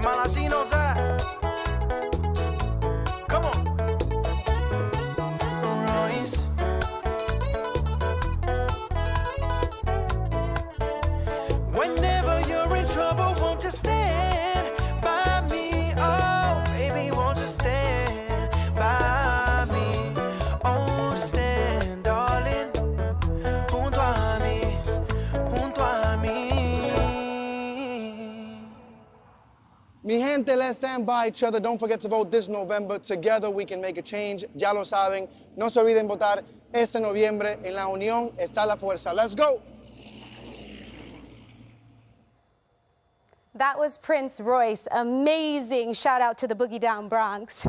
Where my Latinos at? Come on. Royce. Whenever you're in trouble, won't you stand by me? Oh, baby, won't you stand by me? Oh, stand, darling, junto a mí, junto a mí. Mi gente, let's stand by each other. Don't forget to vote this November. Together we can make a change. Ya lo saben. No se olviden votar este noviembre. En la unión está la fuerza. Let's go. That was Prince Royce. Amazing. Shout out to the Boogie Down Bronx.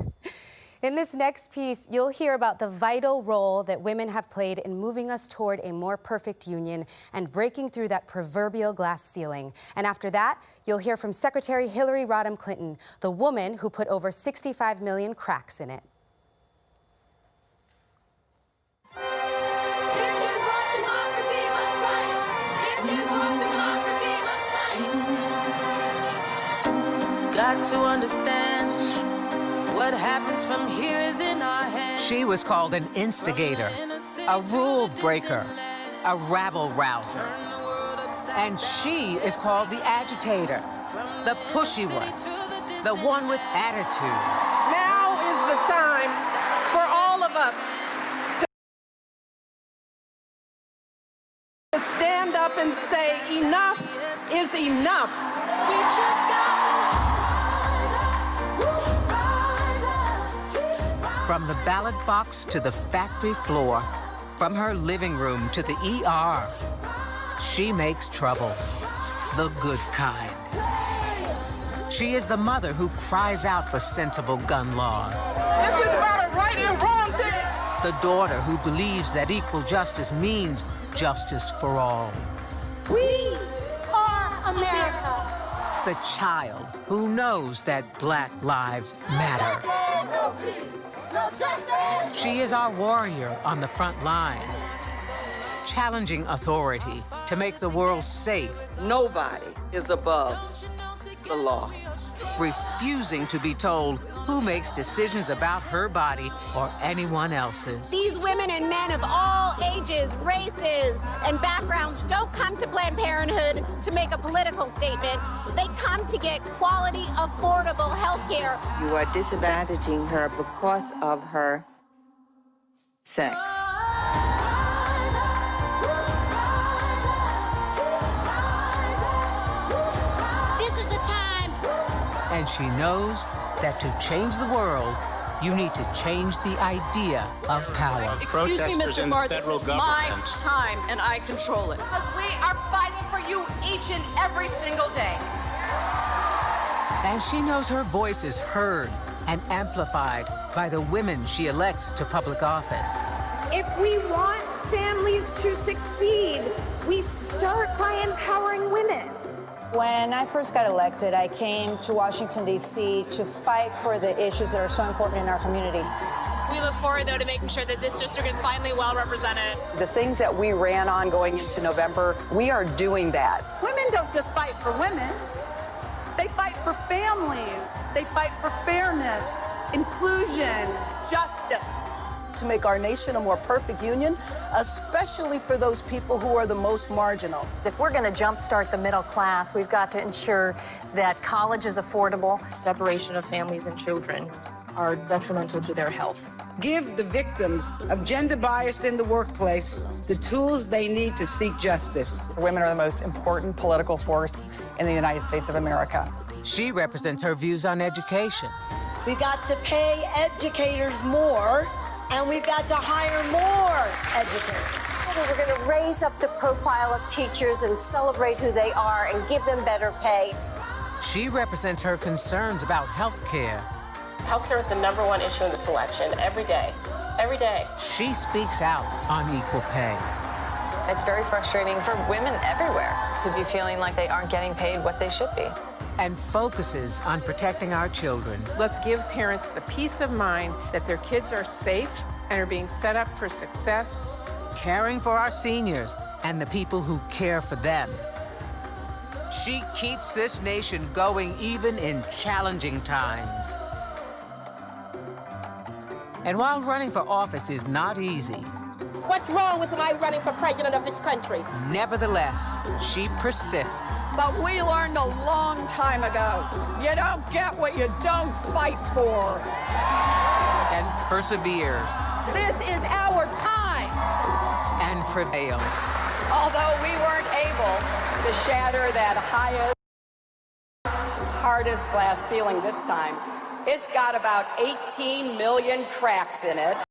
In this next piece, you'll hear about the vital role that women have played in moving us toward a more perfect union and breaking through that proverbial glass ceiling. And after that, you'll hear from Secretary Hillary Rodham Clinton, the woman who put over 65 million cracks in it. Got to understand what happens from here is in our hands. She was called an instigator, a rule breaker, a rabble-rouser. And she is called the agitator, the pushy one, the one with attitude. Now is the time for all of us to stand up and say enough is enough. We just got From the ballot box to the factory floor, from her living room to the ER, she makes trouble, the good kind. She is the mother who cries out for sensible gun laws. This is about a right and wrong thing. The daughter who believes that equal justice means justice for all. We are America. The child who knows that Black lives matter. She is our warrior on the front lines, challenging authority to make the world safe. Nobody is above the law. Refusing to be told who makes decisions about her body or anyone else's. These women and men of all ages, races, and backgrounds don't come to Planned Parenthood to make a political statement. They come to get quality, affordable health care. You are disadvantaging her because of her sex. This is the time. And she knows that to change the world, you need to change the idea of power. Excuse me, Mr. Barr, this is my time and I control it. Because we are fighting for you each and every single day. And she knows her voice is heard and amplified by the women she elects to public office. If we want families to succeed, we start by empowering women. When I first got elected, I came to Washington, D.C. to fight for the issues that are so important in our community. We look forward, though, to making sure that this district is finally well represented. The things that we ran on going into November, we are doing that. Women don't just fight for women. They fight for families. They fight for fairness, inclusion, justice. To make our nation a more perfect union, especially for those people who are the most marginal. If we're going to jumpstart the middle class, we've got to ensure that college is affordable. Separation of families and children are detrimental to their health. Give the victims of gender bias in the workplace the tools they need to seek justice. Women are the most important political force in the United States of America. She represents her views on education. We've got to pay educators more, and we've got to hire more educators. We're going to raise up the profile of teachers and celebrate who they are and give them better pay. She represents her concerns about health care. Healthcare is the #1 issue in this election, every day. Every day. She speaks out on equal pay. It's very frustrating for women everywhere. Kids are feeling like they aren't getting paid what they should be. And focuses on protecting our children. Let's give parents the peace of mind that their kids are safe and are being set up for success. Caring for our seniors and the people who care for them. She keeps this nation going even in challenging times. And while running for office is not easy, what's wrong with my running for president of this country? Nevertheless, she persists. But we learned a long time ago, you don't get what you don't fight for. And perseveres. This is our time. And prevails. Although we weren't able to shatter that highest, hardest glass ceiling this time, it's got about 18 million cracks in it.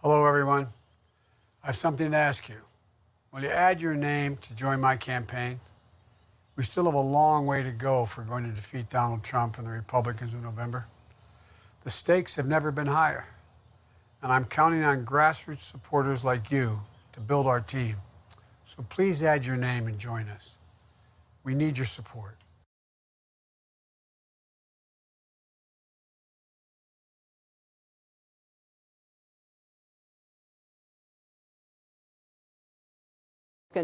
Hello, everyone. I have something to ask you. Will you add your name to join my campaign? We still have a long way to go if we're going to defeat Donald Trump and the Republicans in November. The stakes have never been higher, and I'm counting on grassroots supporters like you to build our team. So please add your name and join us. We need your support.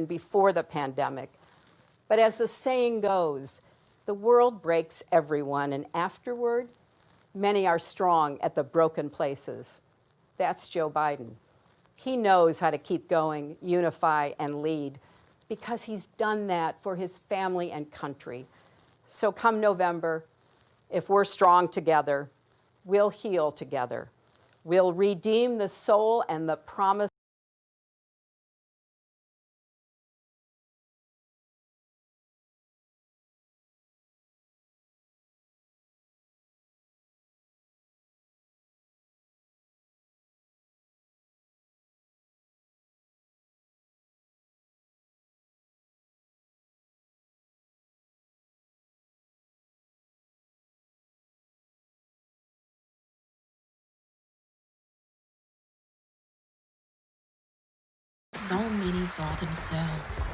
Before the pandemic. But as the saying goes, the world breaks everyone, and afterward, many are strong at the broken places. That's Joe Biden. He knows how to keep going, unify, and lead, because he's done that for his family and country. So come November, if we're strong together, we'll heal together. We'll redeem the soul and the promise. So many saw themselves.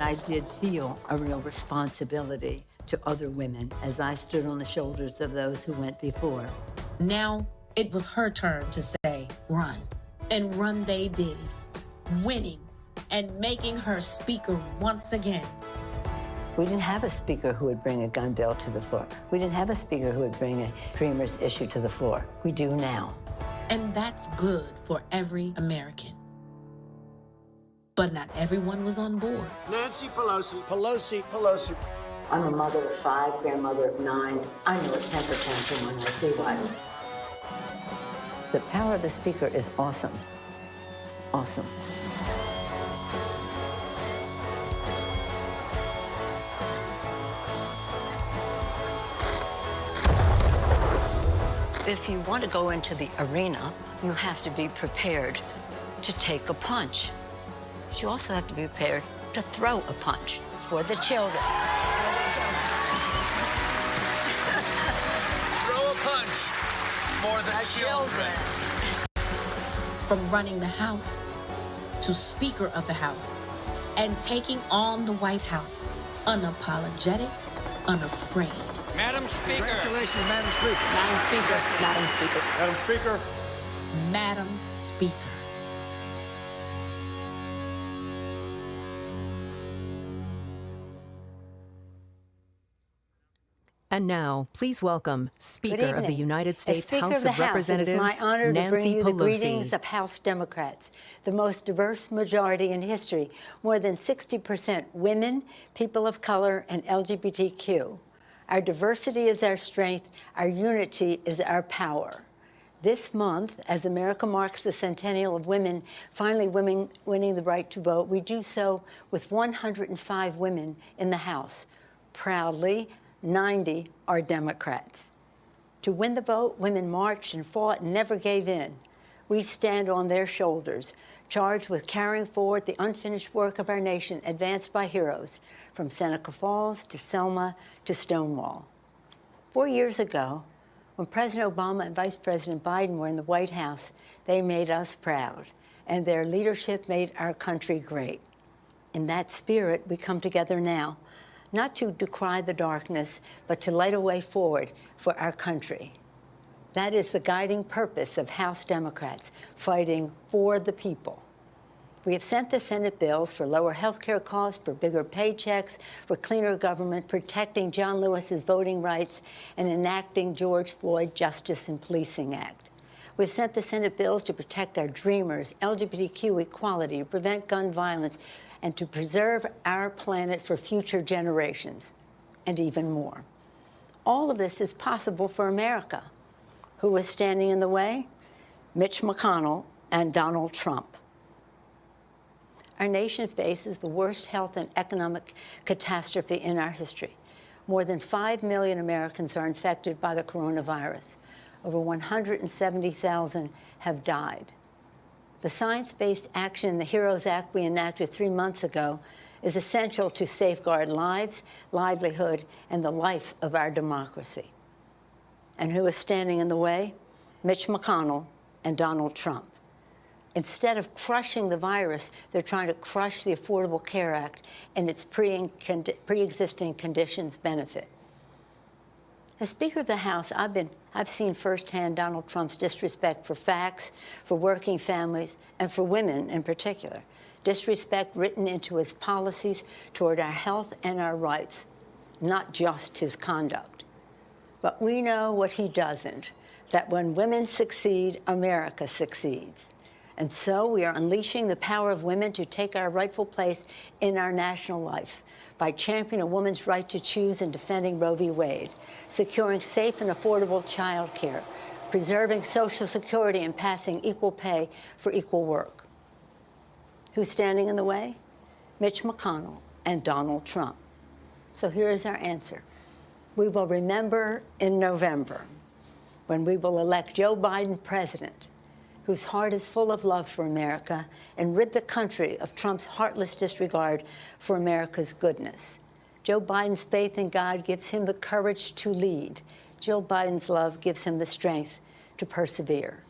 I did feel a real responsibility to other women as I stood on the shoulders of those who went before. Now it was her turn to say, run. And run they did, winning and making her speaker once again. We didn't have a speaker who would bring a gun bill to the floor. We didn't have a speaker who would bring a Dreamers issue to the floor. We do now. And that's good for every American. But not everyone was on board. Nancy Pelosi, Pelosi, Pelosi. I'm a mother of 5, grandmother of 9. I know a temper tantrum when I see one. The power of the speaker is awesome. Awesome. If you want to go into the arena, you have to be prepared to take a punch. But you also have to be prepared to throw a punch for the children. Throw a punch for the children. From running the House to Speaker of the House and taking on the White House, unapologetic, unafraid. Madam Speaker. Congratulations, Madam Speaker. Madam Speaker. Madam Speaker. Madam Speaker. Madam Speaker. And now, please welcome Speaker of the United States House of Representatives, It is my honor Nancy to bring you the Pelosi. greetings of House Democrats, the most diverse majority in history, more than 60% women, people of color, and LGBTQ. Our diversity is our strength. Our unity is our power. This month, as America marks the centennial of women finally winning the right to vote, we do so with 105 women in the House. Proudly, 90 are Democrats. To win the vote, women marched and fought and never gave in. We stand on their shoulders, charged with carrying forward the unfinished work of our nation advanced by heroes, from Seneca Falls to Selma to Stonewall. 4 years ago, when President Obama and Vice President Biden were in the White House, they made us proud, and their leadership made our country great. In that spirit, we come together now, not to decry the darkness, but to light a way forward for our country. That is the guiding purpose of House Democrats, fighting for the people. We have sent the Senate bills for lower health care costs, for bigger paychecks, for cleaner government, protecting John Lewis's voting rights, and enacting George Floyd Justice and Policing Act. We've sent the Senate bills to protect our dreamers, LGBTQ equality, to prevent gun violence, and to preserve our planet for future generations, and even more. All of this is possible for America. Who was standing in the way? Mitch McConnell and Donald Trump. Our nation faces the worst health and economic catastrophe in our history. More than 5 million Americans are infected by the coronavirus. Over 170,000 have died. The science-based action in the HEROES Act we enacted 3 months ago is essential to safeguard lives, livelihood, and the life of our democracy. And who is standing in the way? Mitch McConnell and Donald Trump. Instead of crushing the virus, they're trying to crush the Affordable Care Act and its pre-existing conditions benefit. As Speaker of the House, I've seen firsthand Donald Trump's disrespect for facts, for working families, and for women in particular. Disrespect written into his policies toward our health and our rights, not just his conduct. But we know what he doesn't, that when women succeed, America succeeds. And so we are unleashing the power of women to take our rightful place in our national life by championing a woman's right to choose and defending Roe v. Wade, securing safe and affordable child care, preserving Social Security, and passing equal pay for equal work. Who's standing in the way? Mitch McConnell and Donald Trump. So here is our answer. We will remember in November when we will elect Joe Biden president, whose heart is full of love for America, and rid the country of Trump's heartless disregard for America's goodness. Joe Biden's faith in God gives him the courage to lead. Joe Biden's love gives him the strength to persevere.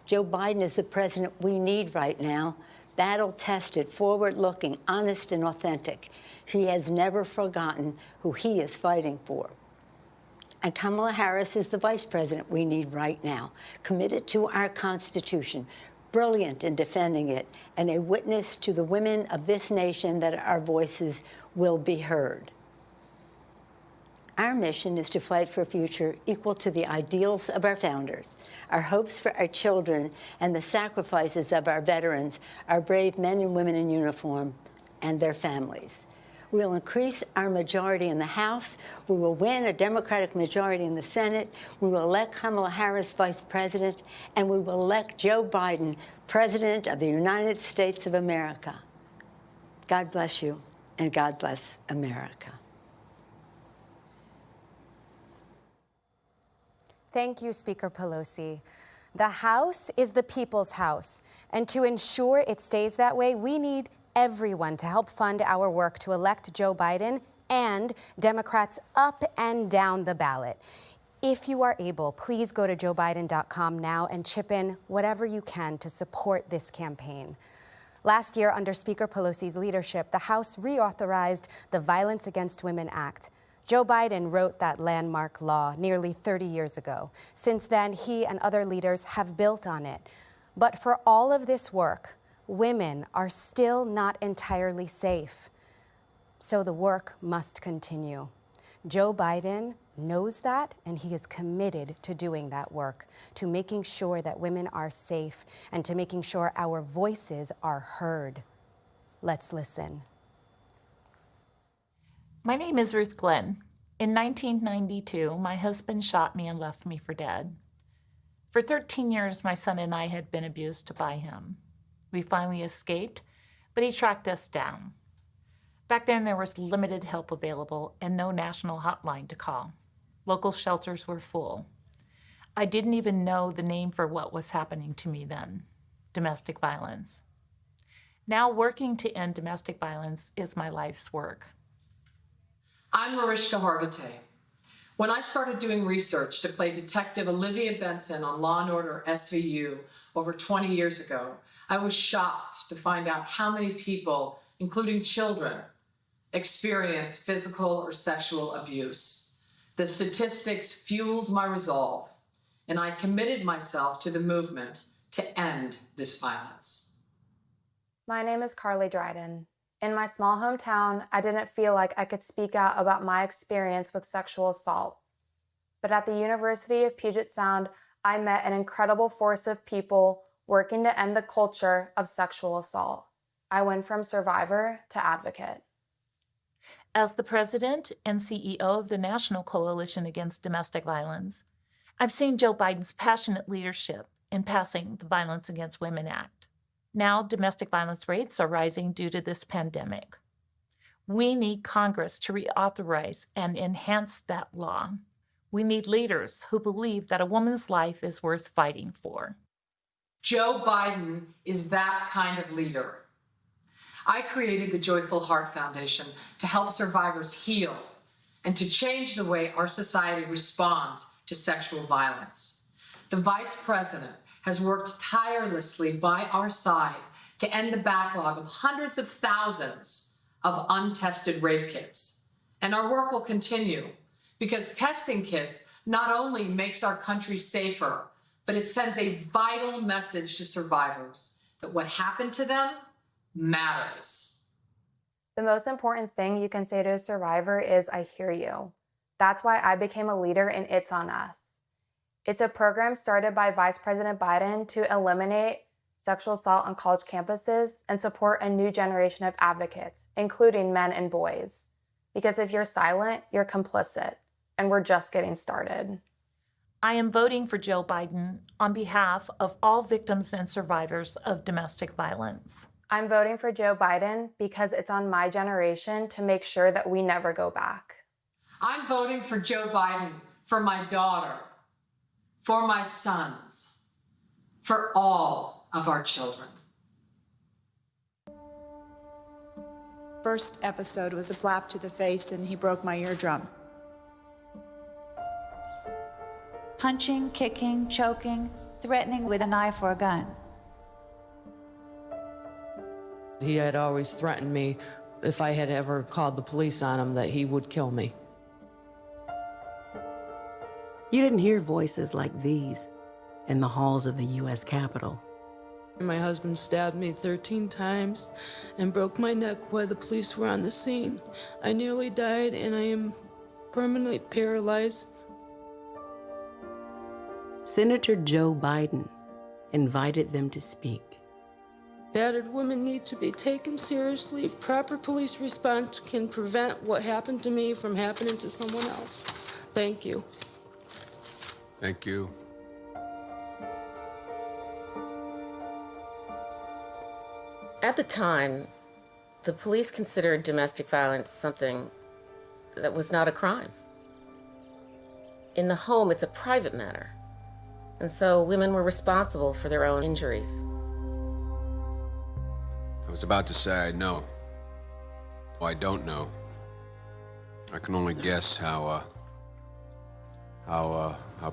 Joe Biden is the president we need right now, battle-tested, forward-looking, honest, and authentic. He has never forgotten who he is fighting for. And Kamala Harris is the vice president we need right now, committed to our Constitution, brilliant in defending it, and a witness to the women of this nation that our voices will be heard. Our mission is to fight for a future equal to the ideals of our founders, our hopes for our children, and the sacrifices of our veterans, our brave men and women in uniform, and their families. We will increase our majority in the House. We will win a Democratic majority in the Senate. We will elect Kamala Harris vice president, and we will elect Joe Biden president of the United States of America. God bless you, and God bless America. Thank you, Speaker Pelosi. The House is the people's house, and to ensure it stays that way, we need everyone to help fund our work to elect Joe Biden and Democrats up and down the ballot. If you are able, please go to joebiden.com now and chip in whatever you can to support this campaign. Last year, under Speaker Pelosi's leadership, the House reauthorized the Violence Against Women Act. Joe Biden wrote that landmark law nearly 30 years ago. Since then, he and other leaders have built on it. But for all of this work, women are still not entirely safe. So the work must continue. Joe Biden knows that, and he is committed to doing that work, to making sure that women are safe, and to making sure our voices are heard. Let's listen. My name is Ruth Glenn. In 1992, my husband shot me and left me for dead. For 13 years, my son and I had been abused by him. We finally escaped, but he tracked us down. Back then, there was limited help available and no national hotline to call. Local shelters were full. I didn't even know the name for what was happening to me then: domestic violence. Now, working to end domestic violence is my life's work. I'm Mariska Hargitay. When I started doing research to play Detective Olivia Benson on Law & Order SVU over 20 years ago, I was shocked to find out how many people, including children, experience physical or sexual abuse. The statistics fueled my resolve, and I committed myself to the movement to end this violence. My name is Carly Dryden. In my small hometown, I didn't feel like I could speak out about my experience with sexual assault. But at the University of Puget Sound, I met an incredible force of people working to end the culture of sexual assault. I went from survivor to advocate. As the president and CEO of the National Coalition Against Domestic Violence, I've seen Joe Biden's passionate leadership in passing the Violence Against Women Act. Now, domestic violence rates are rising due to this pandemic. We need Congress to reauthorize and enhance that law. We need leaders who believe that a woman's life is worth fighting for. Joe Biden is that kind of leader. I created the Joyful Heart Foundation to help survivors heal and to change the way our society responds to sexual violence. The Vice President has worked tirelessly by our side to end the backlog of hundreds of thousands of untested rape kits. And our work will continue because testing kits not only makes our country safer, but it sends a vital message to survivors that what happened to them matters. The most important thing you can say to a survivor is, I hear you. That's why I became a leader in It's On Us. It's a program started by Vice President Biden to eliminate sexual assault on college campuses and support a new generation of advocates, including men and boys. Because if you're silent, you're complicit, and we're just getting started. I am voting for Joe Biden on behalf of all victims and survivors of domestic violence. I'm voting for Joe Biden because it's on my generation to make sure that we never go back. I'm voting for Joe Biden for my daughter, for my sons, for all of our children. First episode was a slap to the face and he broke my eardrum. Punching, kicking, choking, threatening with a knife or a gun. He had always threatened me if I had ever called the police on him that he would kill me. You didn't hear voices like these in the halls of the U.S. Capitol. My husband stabbed me 13 times and broke my neck while the police were on the scene. I nearly died and I am permanently paralyzed. Senator Joe Biden invited them to speak. Battered women need to be taken seriously. Proper police response can prevent what happened to me from happening to someone else. Thank you. Thank you. At the time, the police considered domestic violence something that was not a crime. In the home, it's a private matter. And so women were responsible for their own injuries. I was about to say I know. Well, I don't know. I can only guess how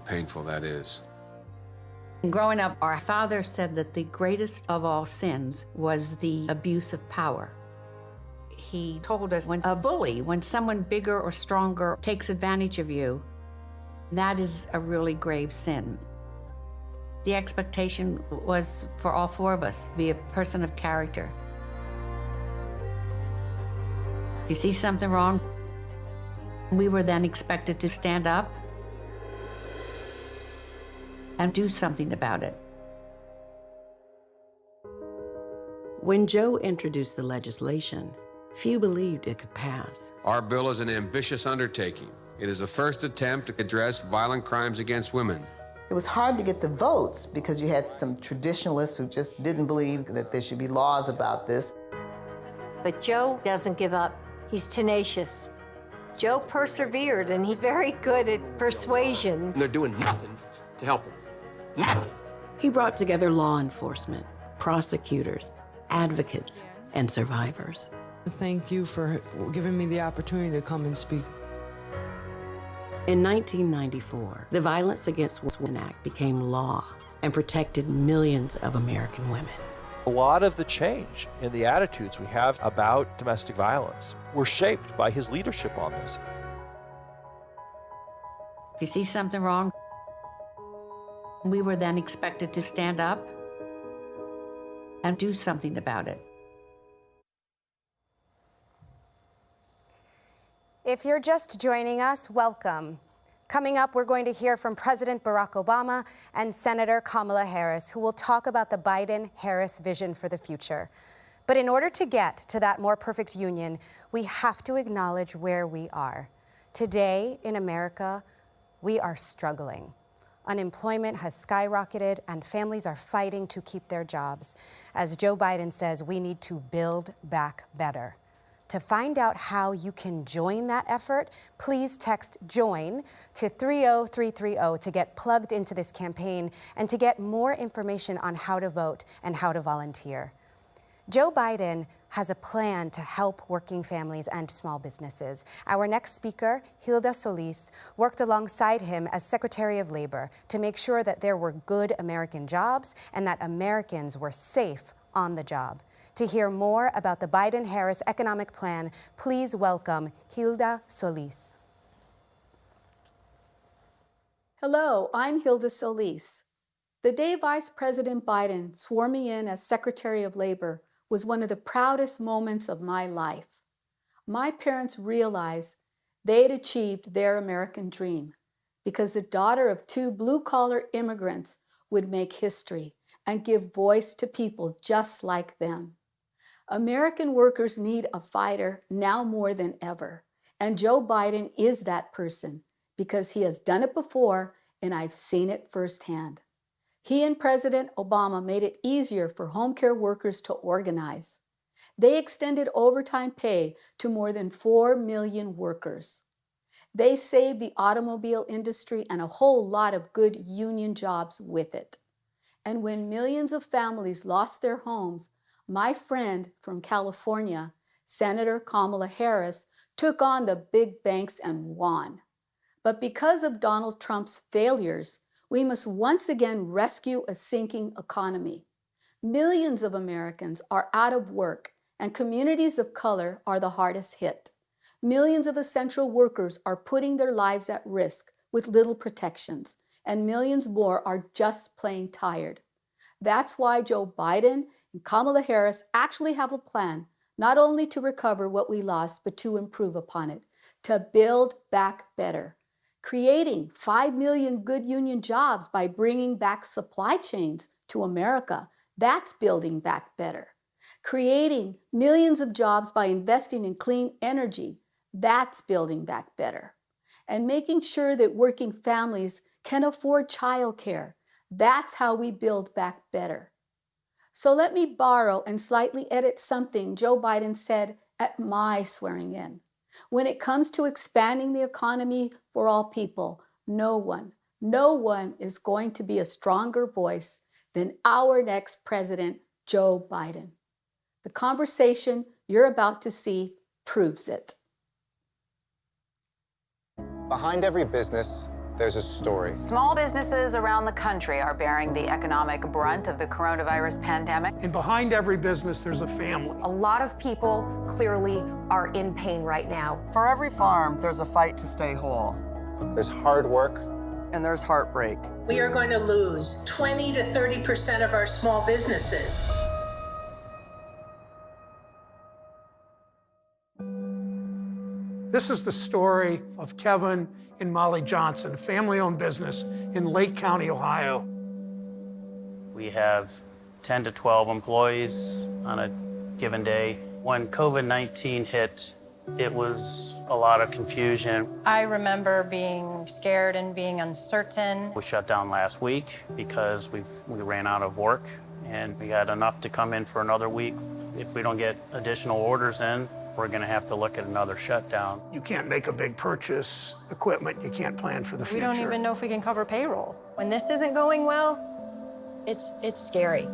painful that is. Growing up, our father said that the greatest of all sins was the abuse of power. He told us when a bully, when someone bigger or stronger takes advantage of you, that is a really grave sin. The expectation was for all four of us to be a person of character. If you see something wrong, we were then expected to stand up and do something about it. When Joe introduced the legislation, few believed it could pass. Our bill is an ambitious undertaking. It is a first attempt to address violent crimes against women. It was hard to get the votes because you had some traditionalists who just didn't believe that there should be laws about this. But Joe doesn't give up. He's tenacious. Joe persevered, and he's very good at persuasion. They're doing nothing to help them. Nothing. He brought together law enforcement, prosecutors, advocates, and survivors. Thank you for giving me the opportunity to come and speak. In 1994, the Violence Against Women Act became law and protected millions of American women. A lot of the change in the attitudes we have about domestic violence were shaped by his leadership on this. If you see something wrong, we were then expected to stand up and do something about it. If you're just joining us, welcome. Coming up, we're going to hear from President Barack Obama and Senator Kamala Harris, who will talk about the Biden-Harris vision for the future. But in order to get to that more perfect union, we have to acknowledge where we are. Today in America, we are struggling. Unemployment has skyrocketed and families are fighting to keep their jobs. As Joe Biden says, we need to build back better. To find out how you can join that effort, please text JOIN to 30330 to get plugged into this campaign and to get more information on how to vote and how to volunteer. Joe Biden has a plan to help working families and small businesses. Our next speaker, Hilda Solis, worked alongside him as Secretary of Labor to make sure that there were good American jobs and that Americans were safe on the job. To hear more about the Biden-Harris economic plan, please welcome Hilda Solis. Hello, I'm Hilda Solis. The day Vice President Biden swore me in as Secretary of Labor was one of the proudest moments of my life. My parents realized they had achieved their American dream because the daughter of two blue-collar immigrants would make history and give voice to people just like them. American workers need a fighter now more than ever, and Joe Biden is that person because he has done it before and I've seen it firsthand. He and President Obama made it easier for home care workers to organize. They extended overtime pay to more than 4 million workers. They saved the automobile industry and a whole lot of good union jobs with it. And when millions of families lost their homes, my friend from California, Senator Kamala Harris, took on the big banks and won. But because of Donald Trump's failures, we must once again rescue a sinking economy. Millions of Americans are out of work, and communities of color are the hardest hit. Millions of essential workers are putting their lives at risk with little protections, and millions more are just plain tired. That's why Joe Biden and Kamala Harris actually have a plan, not only to recover what we lost, but to improve upon it, to build back better. Creating 5 million good union jobs by bringing back supply chains to America, that's building back better. Creating millions of jobs by investing in clean energy, that's building back better. And making sure that working families can afford childcare, that's how we build back better. So let me borrow and slightly edit something Joe Biden said at my swearing in. When it comes to expanding the economy for all people, no one is going to be a stronger voice than our next president, Joe Biden. The conversation you're about to see proves it. Behind every business, there's a story. Small businesses around the country are bearing the economic brunt of the coronavirus pandemic. And behind every business, there's a family. A lot of people clearly are in pain right now. For every farm, there's a fight to stay whole. There's hard work. And there's heartbreak. We are going to lose 20 to 30% of our small businesses. This is the story of Kevin and Molly Johnson, a family-owned business in Lake County, Ohio. We have 10 to 12 employees on a given day. When COVID-19 hit, it was a lot of confusion. I remember being scared and being uncertain. We shut down last week because we ran out of work, and we had enough to come in for another week. If we don't get additional orders in, we're going to have to look at another shutdown. You can't make a big purchase, equipment, you can't plan for the future. We don't even know if we can cover payroll. When this isn't going well, it's scary.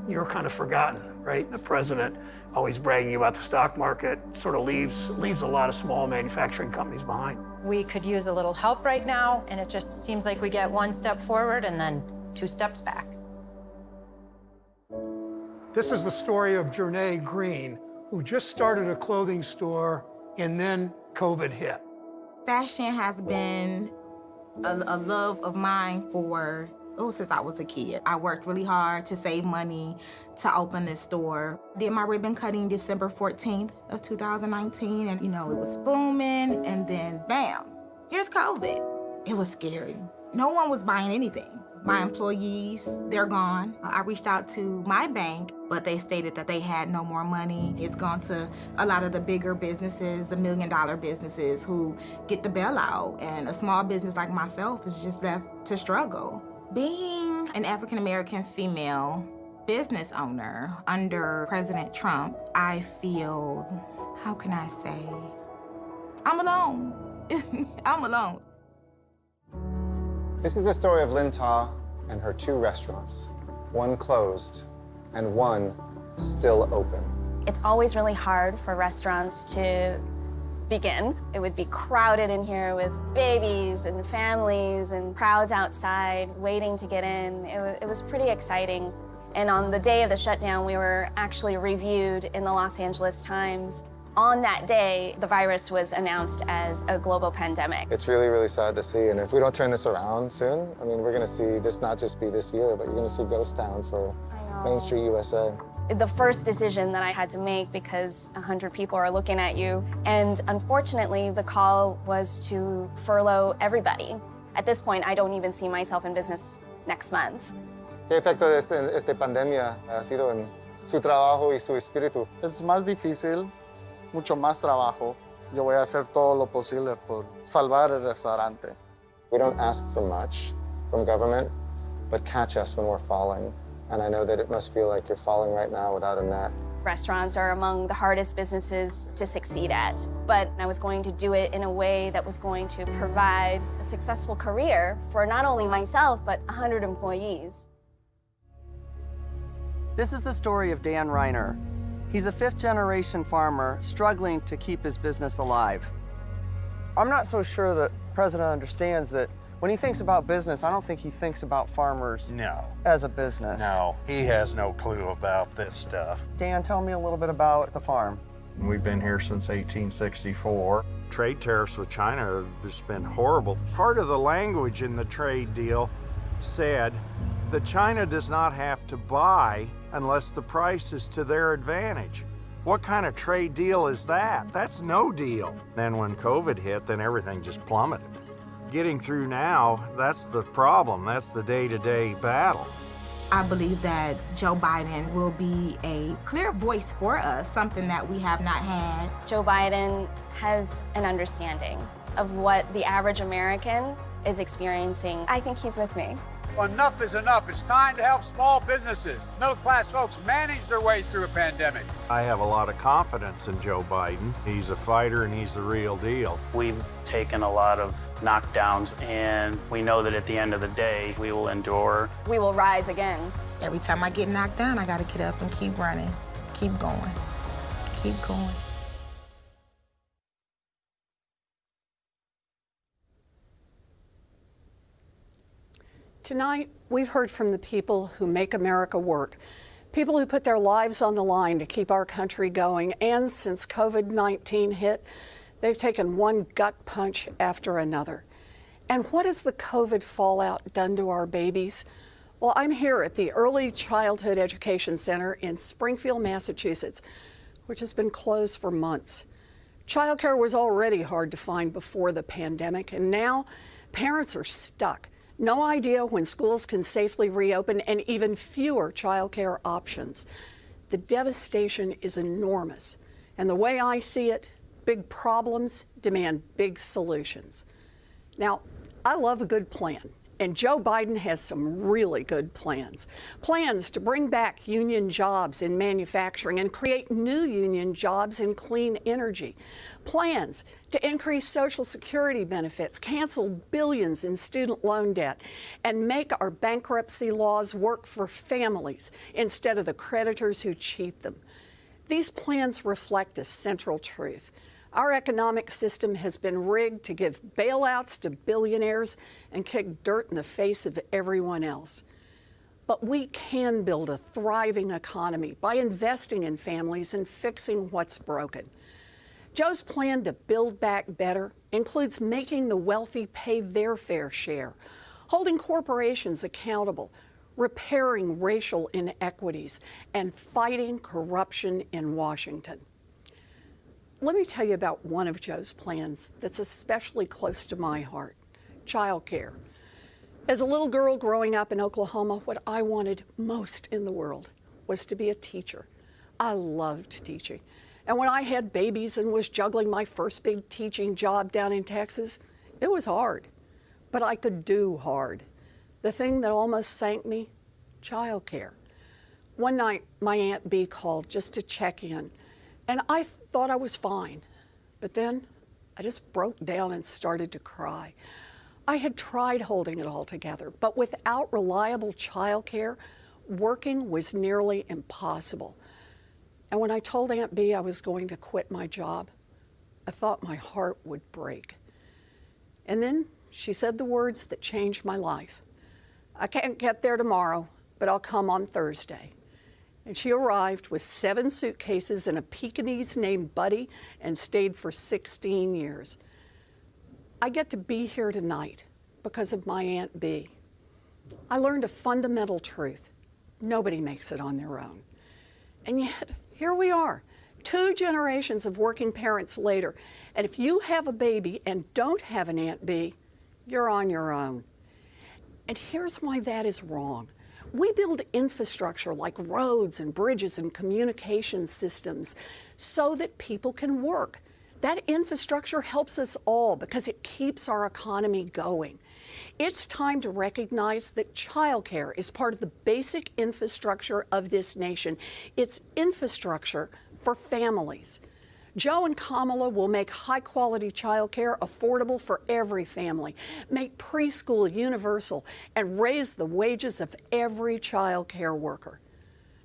You're kind of forgotten, right? The president always bragging about the stock market sort of leaves a lot of small manufacturing companies behind. We could use a little help right now, and it just seems like we get one step forward and then 2 steps back. This is the story of Jernay Green, who just started a clothing store and then COVID hit. Fashion has been a love of mine since I was a kid. I worked really hard to save money to open this store. Did my ribbon cutting December 14th of 2019, and it was booming, and then bam, here's COVID. It was scary. No one was buying anything. My employees, they're gone. I reached out to my bank, but they stated that they had no more money. It's gone to a lot of the bigger businesses, the $1 million businesses who get the bailout, and a small business like myself is just left to struggle. Being an African-American female business owner under President Trump, I feel how can I say? I'm alone. I'm alone. This is the story of Lynn Ta and her 2 restaurants, one closed and one still open. It's always really hard for restaurants to begin. It would be crowded in here with babies and families and crowds outside waiting to get in. It was pretty exciting. And on the day of the shutdown, we were actually reviewed in the Los Angeles Times. On that day, the virus was announced as a global pandemic. It's really, really sad to see, and if we don't turn this around soon, I mean, we're gonna see this not just be this year, but you're gonna see ghost town for Main Street USA. The first decision that I had to make, because 100 people are looking at you, and unfortunately, the call was to furlough everybody. At this point, I don't even see myself in business next month. ¿Qué efecto de esta pandemia ha sido en su trabajo y su espíritu? Es más difícil, mucho más trabajo. Yo voy a hacer todo lo posible por salvar el restaurante. We don't ask for much from government, but catch us when we're falling. And I know that it must feel like you're falling right now without a net. Restaurants are among the hardest businesses to succeed at, but I was going to do it in a way that was going to provide a successful career for not only myself, but 100 employees. This is the story of Dan Reiner. He's a 5th-generation farmer struggling to keep his business alive. I'm not so sure that the president understands that when he thinks about business, I don't think he thinks about farmers as a business. No, he has no clue about this stuff. Dan, tell me a little bit about the farm. We've been here since 1864. Trade tariffs with China have just been horrible. Part of the language in the trade deal said that China does not have to buy unless the price is to their advantage. What kind of trade deal is that? That's no deal. Then when COVID hit, then everything just plummeted. Getting through now, that's the problem. That's the day-to-day battle. I believe that Joe Biden will be a clear voice for us, something that we have not had. Joe Biden has an understanding of what the average American is experiencing. I think he's with me. Enough is enough. It's time to help small businesses, middle-class folks manage their way through a pandemic. I have a lot of confidence in Joe Biden. He's a fighter and he's the real deal. We've taken a lot of knockdowns, and we know that at the end of the day, we will endure. We will rise again. Every time I get knocked down, I gotta get up and keep running, keep going, keep going. Tonight, we've heard from the people who make America work, people who put their lives on the line to keep our country going, and since COVID-19 hit, they've taken one gut punch after another. And what has the COVID fallout done to our babies? Well, I'm here at the Early Childhood Education Center in Springfield, Massachusetts, which has been closed for months. Childcare was already hard to find before the pandemic, and now parents are stuck. No idea when schools can safely reopen, and even fewer childcare options. The devastation is enormous, and the way I see it, big problems demand big solutions. Now, I love a good plan, and Joe Biden has some really good plans. Plans to bring back union jobs in manufacturing and create new union jobs in clean energy. Plans to increase Social Security benefits, cancel billions in student loan debt, and make our bankruptcy laws work for families instead of the creditors who cheat them. These plans reflect a central truth. Our economic system has been rigged to give bailouts to billionaires and kick dirt in the face of everyone else. But we can build a thriving economy by investing in families and fixing what's broken. Joe's plan to build back better includes making the wealthy pay their fair share, holding corporations accountable, repairing racial inequities, and fighting corruption in Washington. Let me tell you about one of Joe's plans that's especially close to my heart: childcare. As a little girl growing up in Oklahoma, what I wanted most in the world was to be a teacher. I loved teaching. And when I had babies and was juggling my first big teaching job down in Texas, it was hard. But I could do hard. The thing that almost sank me: childcare. One night, my Aunt Bee called just to check in. And I thought I was fine. But then I just broke down and started to cry. I had tried holding it all together, but without reliable childcare, working was nearly impossible. And when I told Aunt Bee I was going to quit my job, I thought my heart would break. And then she said the words that changed my life. I can't get there tomorrow, but I'll come on Thursday. And she arrived with 7 suitcases and a Pekingese named Buddy and stayed for 16 years. I get to be here tonight because of my Aunt Bee. I learned a fundamental truth. Nobody makes it on their own. And yet, here we are, 2 generations of working parents later. And if you have a baby and don't have an Aunt Bee, you're on your own. And here's why that is wrong. We build infrastructure like roads and bridges and communication systems so that people can work. That infrastructure helps us all because it keeps our economy going. It's time to recognize that childcare is part of the basic infrastructure of this nation. It's infrastructure for families. Joe and Kamala will make high-quality childcare affordable for every family, make preschool universal, and raise the wages of every childcare worker.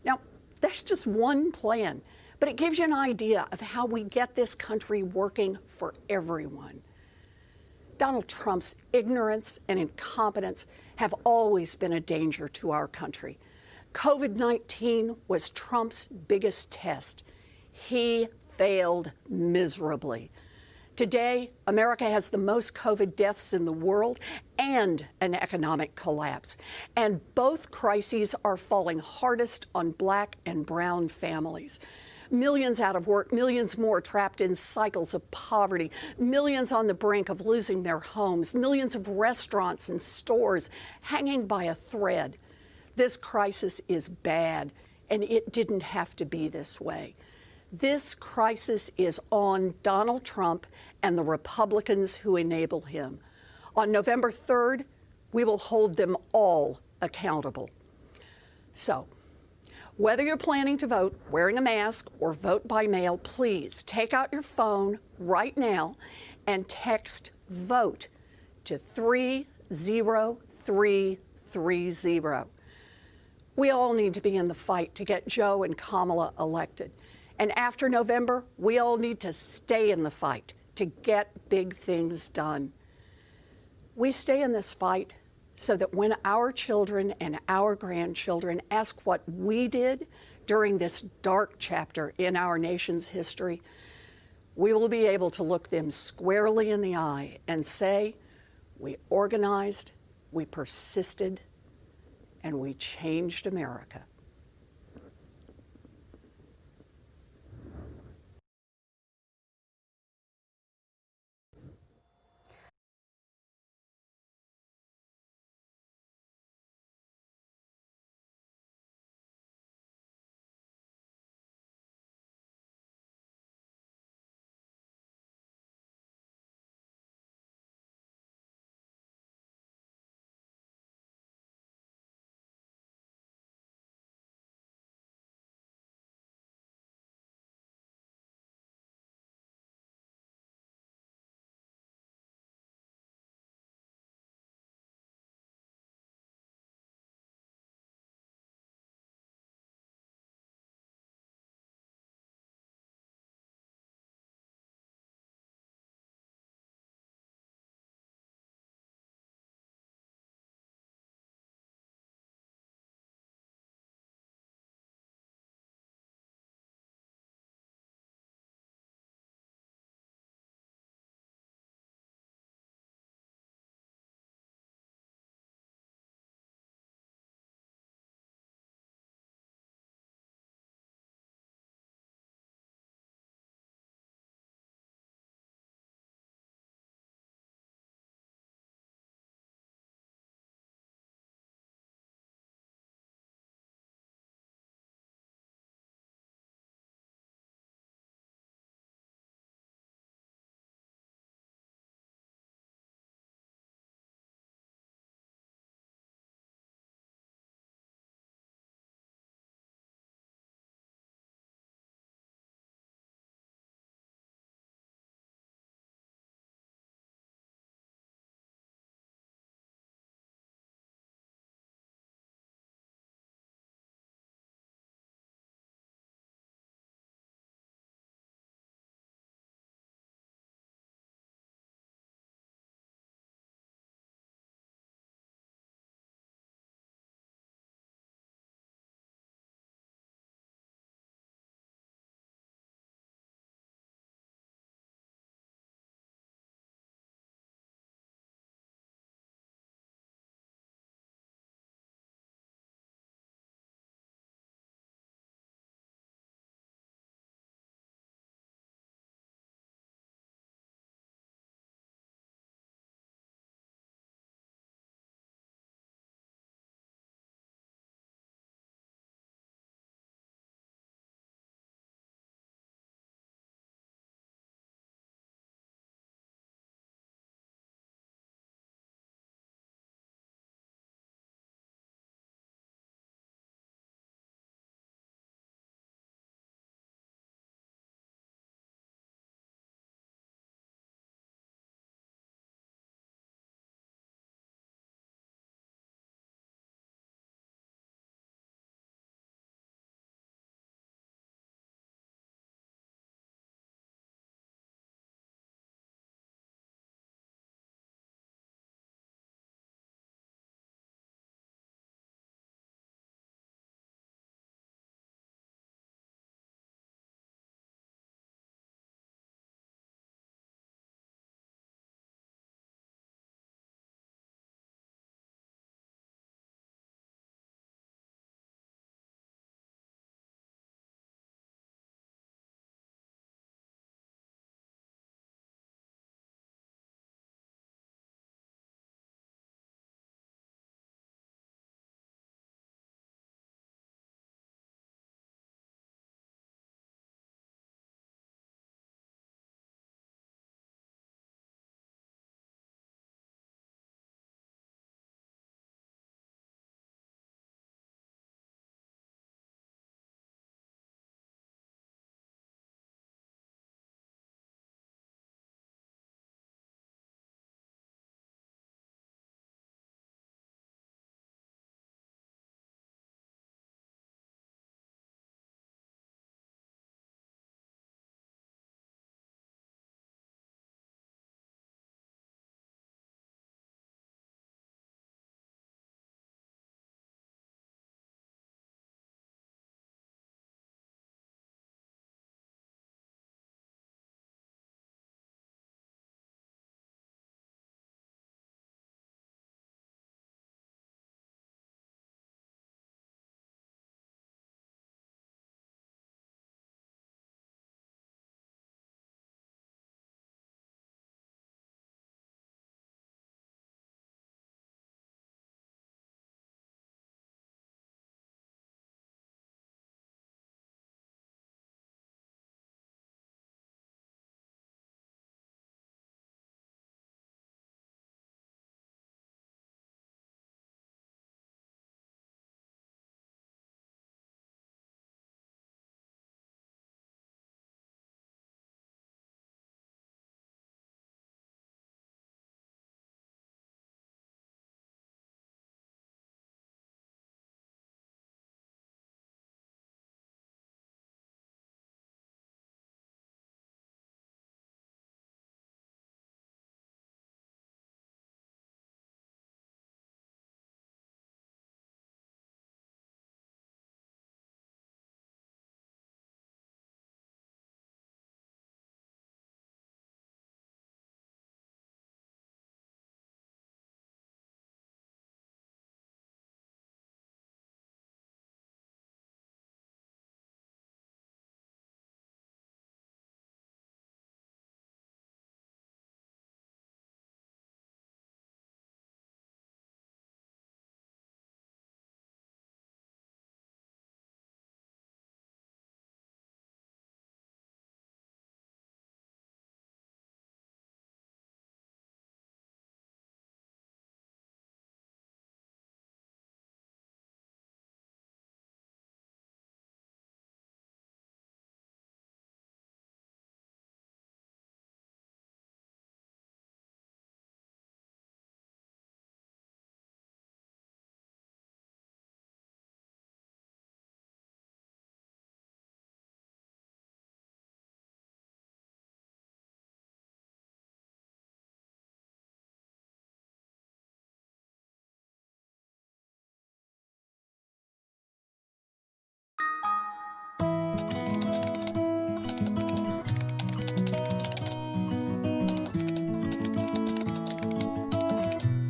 Now, that's just one plan, but it gives you an idea of how we get this country working for everyone. Donald Trump's ignorance and incompetence have always been a danger to our country. COVID-19 was Trump's biggest test. He failed miserably. Today, America has the most COVID deaths in the world and an economic collapse. And both crises are falling hardest on Black and brown families. Millions out of work, millions more trapped in cycles of poverty, millions on the brink of losing their homes, millions of restaurants and stores hanging by a thread. This crisis is bad, and it didn't have to be this way. This crisis is on Donald Trump and the Republicans who enable him. On November 3rd, we will hold them all accountable. So, whether you're planning to vote wearing a mask or vote by mail, please take out your phone right now and text VOTE to 30330. We all need to be in the fight to get Joe and Kamala elected. And after November, we all need to stay in the fight to get big things done. We stay in this fight so that when our children and our grandchildren ask what we did during this dark chapter in our nation's history, we will be able to look them squarely in the eye and say, we organized, we persisted, and we changed America.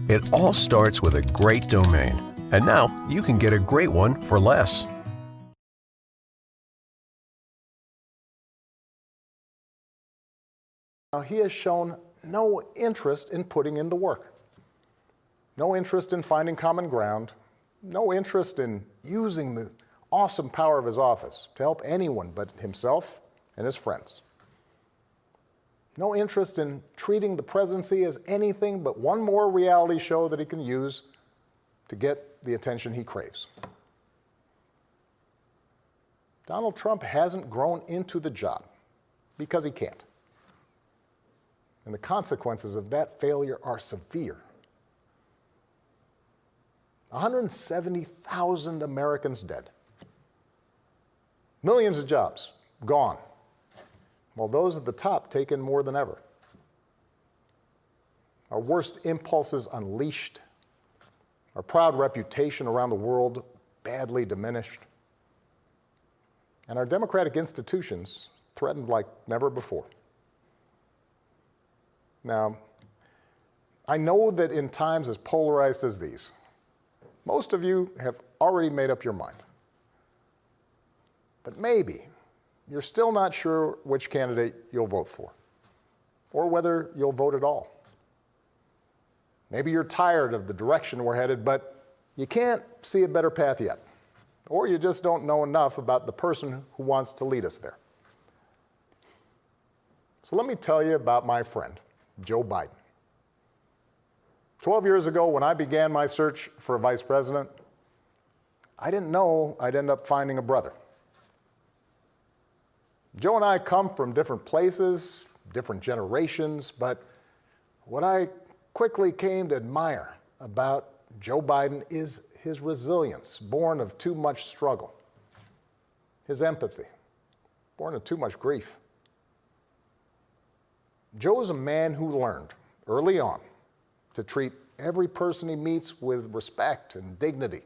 It all starts with a great domain. And now you can get a great one for less. Now, he has shown no interest in putting in the work, no interest in finding common ground, no interest in using the awesome power of his office to help anyone but himself and his friends. No interest in treating the presidency as anything but one more reality show that he can use to get the attention he craves. Donald Trump hasn't grown into the job because he can't. And the consequences of that failure are severe. 170,000 Americans dead. Millions of jobs gone, while those at the top take in more than ever. Our worst impulses unleashed, our proud reputation around the world badly diminished, and our democratic institutions threatened like never before. Now, I know that in times as polarized as these, most of you have already made up your mind. But maybe you're still not sure which candidate you'll vote for, or whether you'll vote at all. Maybe you're tired of the direction we're headed, but you can't see a better path yet, or you just don't know enough about the person who wants to lead us there. So let me tell you about my friend, Joe Biden. 12 years ago, when I began my search for a vice president, I didn't know I'd end up finding a brother. Joe and I come from different places, different generations, but what I quickly came to admire about Joe Biden is his resilience, born of too much struggle, his empathy, born of too much grief. Joe is a man who learned early on to treat every person he meets with respect and dignity,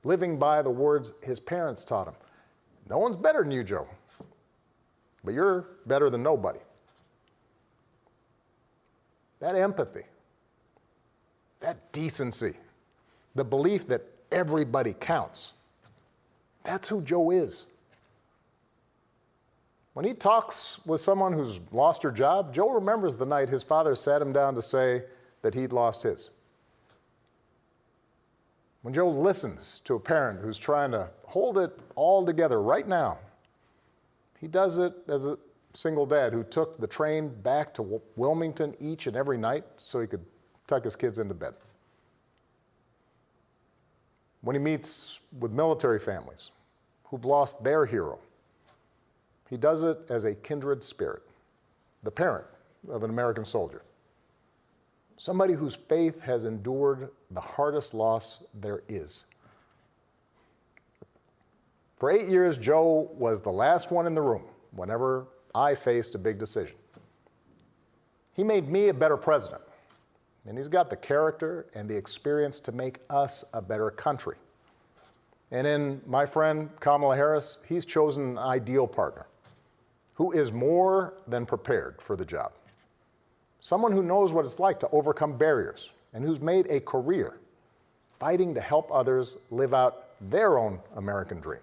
living by the words his parents taught him. No one's better than you, Joe, but you're better than nobody. That empathy, that decency, the belief that everybody counts, that's who Joe is. When he talks with someone who's lost her job, Joe remembers the night his father sat him down to say that he'd lost his. When Joe listens to a parent who's trying to hold it all together right now, he does it as a single dad who took the train back to Wilmington each and every night so he could tuck his kids into bed. When he meets with military families who've lost their hero, he does it as a kindred spirit, the parent of an American soldier, somebody whose faith has endured the hardest loss there is. For 8 years, Joe was the last one in the room whenever I faced a big decision. He made me a better president, and he's got the character and the experience to make us a better country. And in my friend Kamala Harris, he's chosen an ideal partner who is more than prepared for the job. Someone who knows what it's like to overcome barriers and who's made a career fighting to help others live out their own American dream.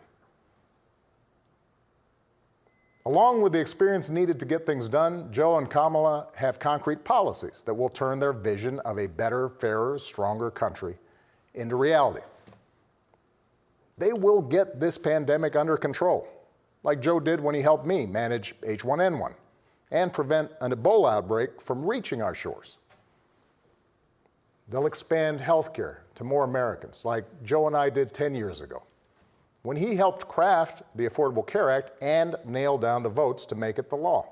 Along with the experience needed to get things done, Joe and Kamala have concrete policies that will turn their vision of a better, fairer, stronger country into reality. They will get this pandemic under control, like Joe did when he helped me manage H1N1 and prevent an Ebola outbreak from reaching our shores. They'll expand health care to more Americans, like Joe and I did 10 years ago, when he helped craft the Affordable Care Act and nail down the votes to make it the law.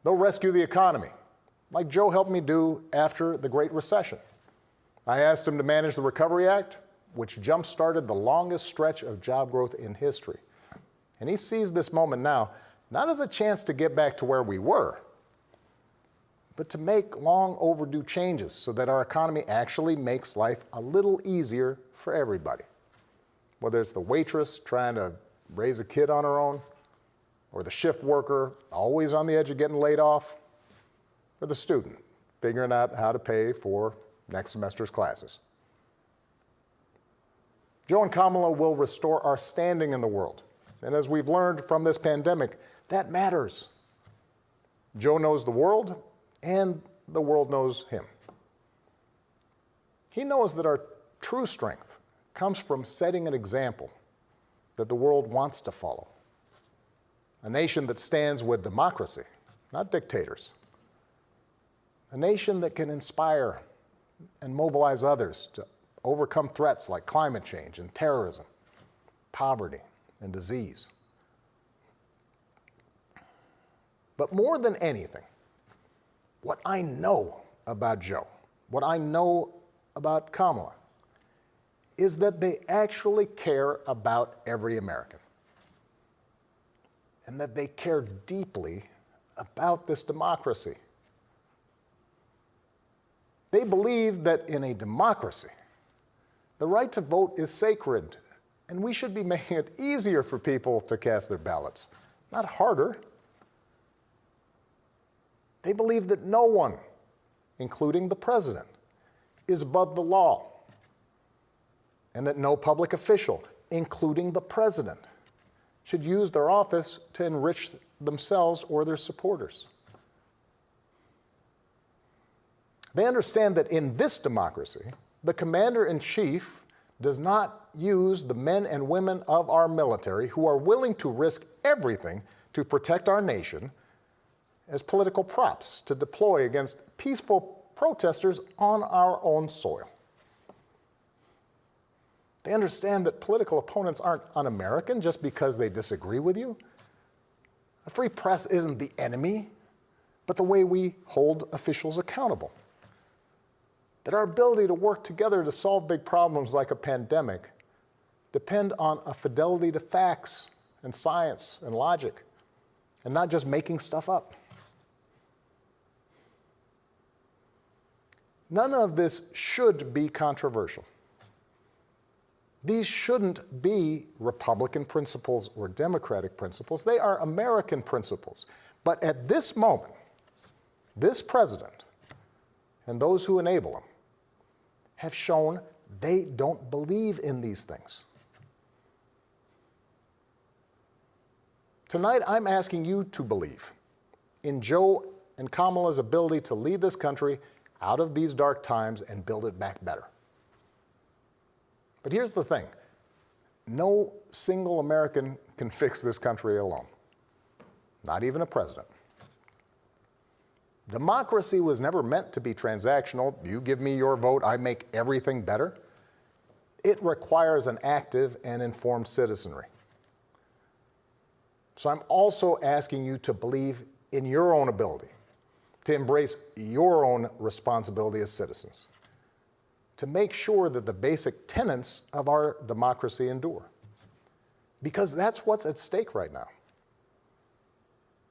They'll rescue the economy, like Joe helped me do after the Great Recession. I asked him to manage the Recovery Act, which jump-started the longest stretch of job growth in history. And he sees this moment now not as a chance to get back to where we were, but to make long overdue changes so that our economy actually makes life a little easier for everybody. Whether it's the waitress trying to raise a kid on her own, or the shift worker always on the edge of getting laid off, or the student figuring out how to pay for next semester's classes. Joe and Kamala will restore our standing in the world. And as we've learned from this pandemic, that matters. Joe knows the world, and the world knows him. He knows that our true strength comes from setting an example that the world wants to follow. A nation that stands with democracy, not dictators. A nation that can inspire and mobilize others to overcome threats like climate change and terrorism, poverty and disease. But more than anything, what I know about Joe, what I know about Kamala, is that they actually care about every American. And that they care deeply about this democracy. They believe that in a democracy, the right to vote is sacred, and we should be making it easier for people to cast their ballots, not harder. They believe that no one, including the president, is above the law, and that no public official, including the president, should use their office to enrich themselves or their supporters. They understand that in this democracy, the commander-in-chief does not use the men and women of our military who are willing to risk everything to protect our nation as political props to deploy against peaceful protesters on our own soil. They understand that political opponents aren't un-American just because they disagree with you. A free press isn't the enemy, but the way we hold officials accountable. That our ability to work together to solve big problems like a pandemic depend on a fidelity to facts and science and logic, and not just making stuff up. None of this should be controversial. These shouldn't be Republican principles or Democratic principles. They are American principles. But at this moment, this president and those who enable him have shown they don't believe in these things. Tonight, I'm asking you to believe in Joe and Kamala's ability to lead this country out of these dark times and build it back better. But here's the thing. No single American can fix this country alone, not even a president. Democracy was never meant to be transactional. You give me your vote, I make everything better. It requires an active and informed citizenry. So I'm also asking you to believe in your own ability, to embrace your own responsibility as citizens, to make sure that the basic tenets of our democracy endure. Because that's what's at stake right now.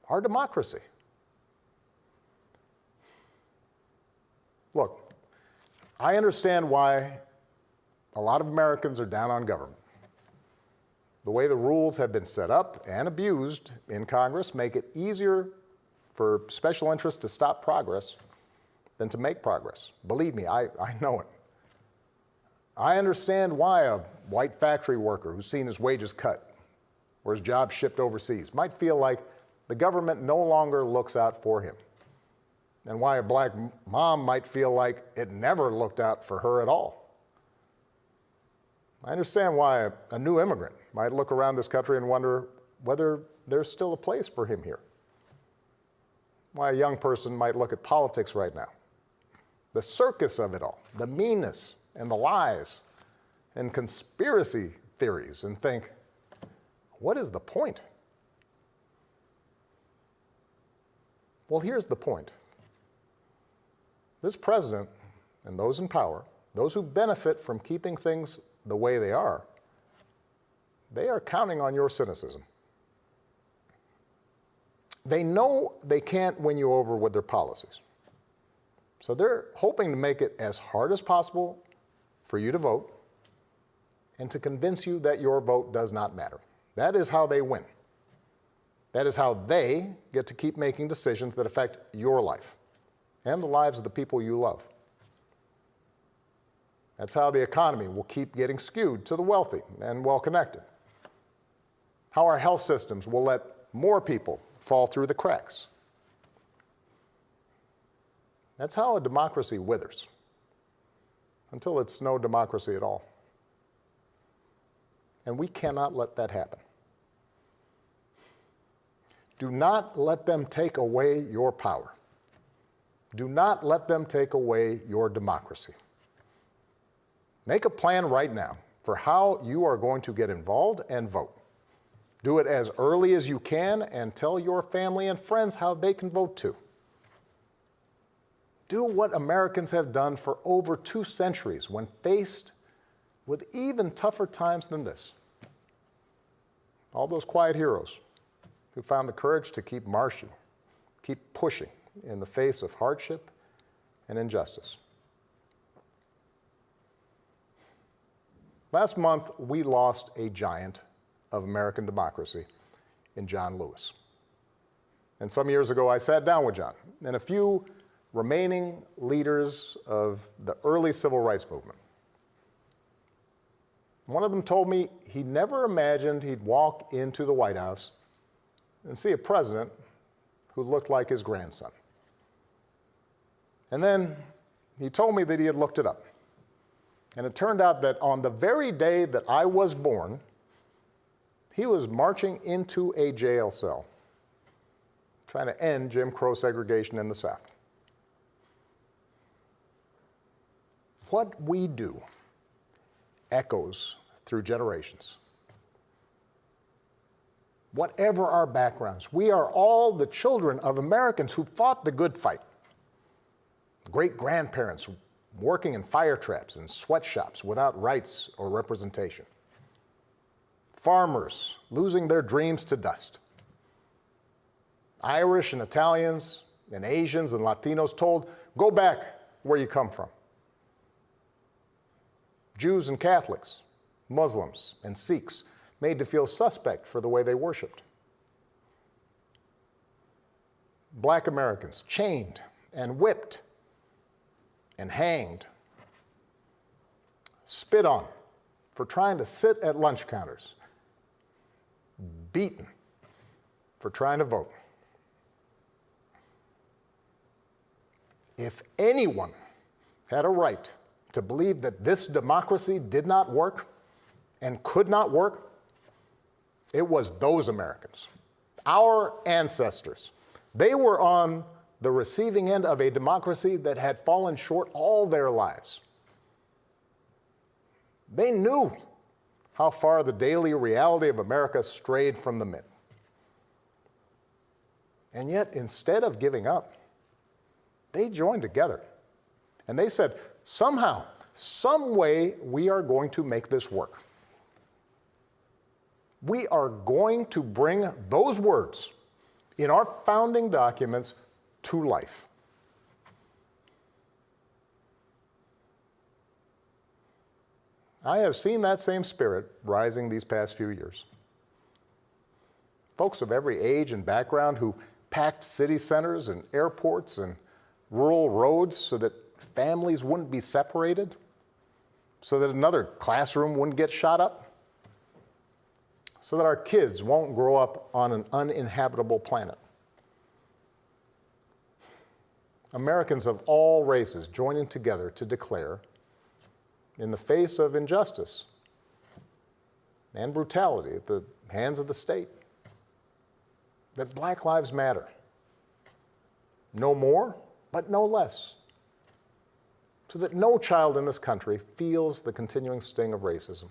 Our democracy. Look, I understand why a lot of Americans are down on government. The way the rules have been set up and abused in Congress make it easier for special interests to stop progress than to make progress. Believe me, I know it. I understand why a white factory worker who's seen his wages cut or his job shipped overseas might feel like the government no longer looks out for him, and why a black mom might feel like it never looked out for her at all. I understand why a new immigrant might look around this country and wonder whether there's still a place for him here. Why a young person might look at politics right now, the circus of it all, the meanness and the lies and conspiracy theories, and think, what is the point? Well, here's the point. This president and those in power, those who benefit from keeping things the way they are counting on your cynicism. They know they can't win you over with their policies. So they're hoping to make it as hard as possible for you to vote and to convince you that your vote does not matter. That is how they win. That is how they get to keep making decisions that affect your life. and the lives of the people you love. That's how the economy will keep getting skewed to the wealthy and well-connected. How our health systems will let more people fall through the cracks. That's how a democracy withers, until it's no democracy at all. And we cannot let that happen. Do not let them take away your power. Do not let them take away your democracy. Make a plan right now for how you are going to get involved and vote. Do it as early as you can and tell your family and friends how they can vote too. Do what Americans have done for over 2 centuries when faced with even tougher times than this. All those quiet heroes who found the courage to keep marching, keep pushing in the face of hardship and injustice. Last month, we lost a giant of American democracy in John Lewis. And some years ago, I sat down with John and a few remaining leaders of the early civil rights movement. One of them told me he never imagined he'd walk into the White House and see a president who looked like his grandson. And then he told me that he had looked it up. And it turned out that on the very day that I was born, he was marching into a jail cell, trying to end Jim Crow segregation in the South. What we do echoes through generations. Whatever our backgrounds, we are all the children of Americans who fought the good fight. Great-grandparents working in fire traps and sweatshops without rights or representation. Farmers losing their dreams to dust. Irish and Italians and Asians and Latinos told, go back where you come from. Jews and Catholics, Muslims and Sikhs made to feel suspect for the way they worshiped. Black Americans chained and whipped and hanged, spit on for trying to sit at lunch counters, beaten for trying to vote. If anyone had a right to believe that this democracy did not work and could not work, it was those Americans, our ancestors. They were on the receiving end of a democracy that had fallen short all their lives. They knew how far the daily reality of America strayed from the myth. And yet, instead of giving up, they joined together. And they said, somehow, some way, we are going to make this work. We are going to bring those words in our founding documents to life. I have seen that same spirit rising these past few years. Folks of every age and background who packed city centers and airports and rural roads so that families wouldn't be separated, so that another classroom wouldn't get shot up, so that our kids won't grow up on an uninhabitable planet. Americans of all races joining together to declare, in the face of injustice and brutality at the hands of the state, that Black lives matter. No more, but no less. So that no child in this country feels the continuing sting of racism.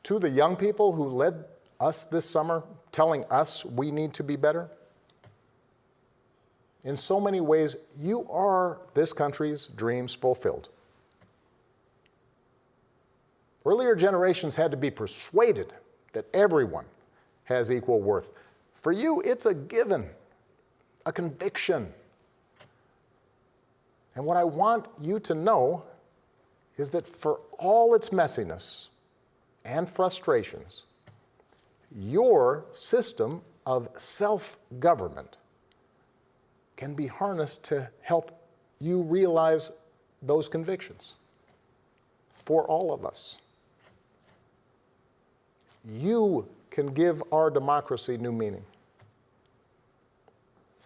To the young people who led us this summer, telling us we need to be better, in so many ways, you are this country's dreams fulfilled. Earlier generations had to be persuaded that everyone has equal worth. For you, it's a given, a conviction. And what I want you to know is that for all its messiness and frustrations, your system of self-government can be harnessed to help you realize those convictions for all of us. You can give our democracy new meaning.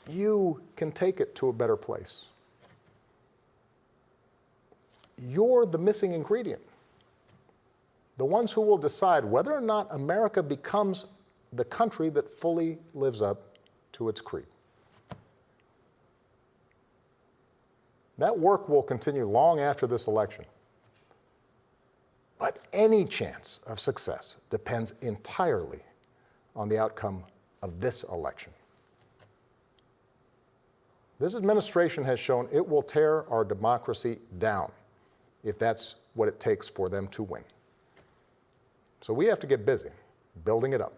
You can take it to a better place. You're the missing ingredient. The ones who will decide whether or not America becomes the country that fully lives up to its creed. That work will continue long after this election. But any chance of success depends entirely on the outcome of this election. This administration has shown it will tear our democracy down if that's what it takes for them to win. So we have to get busy building it up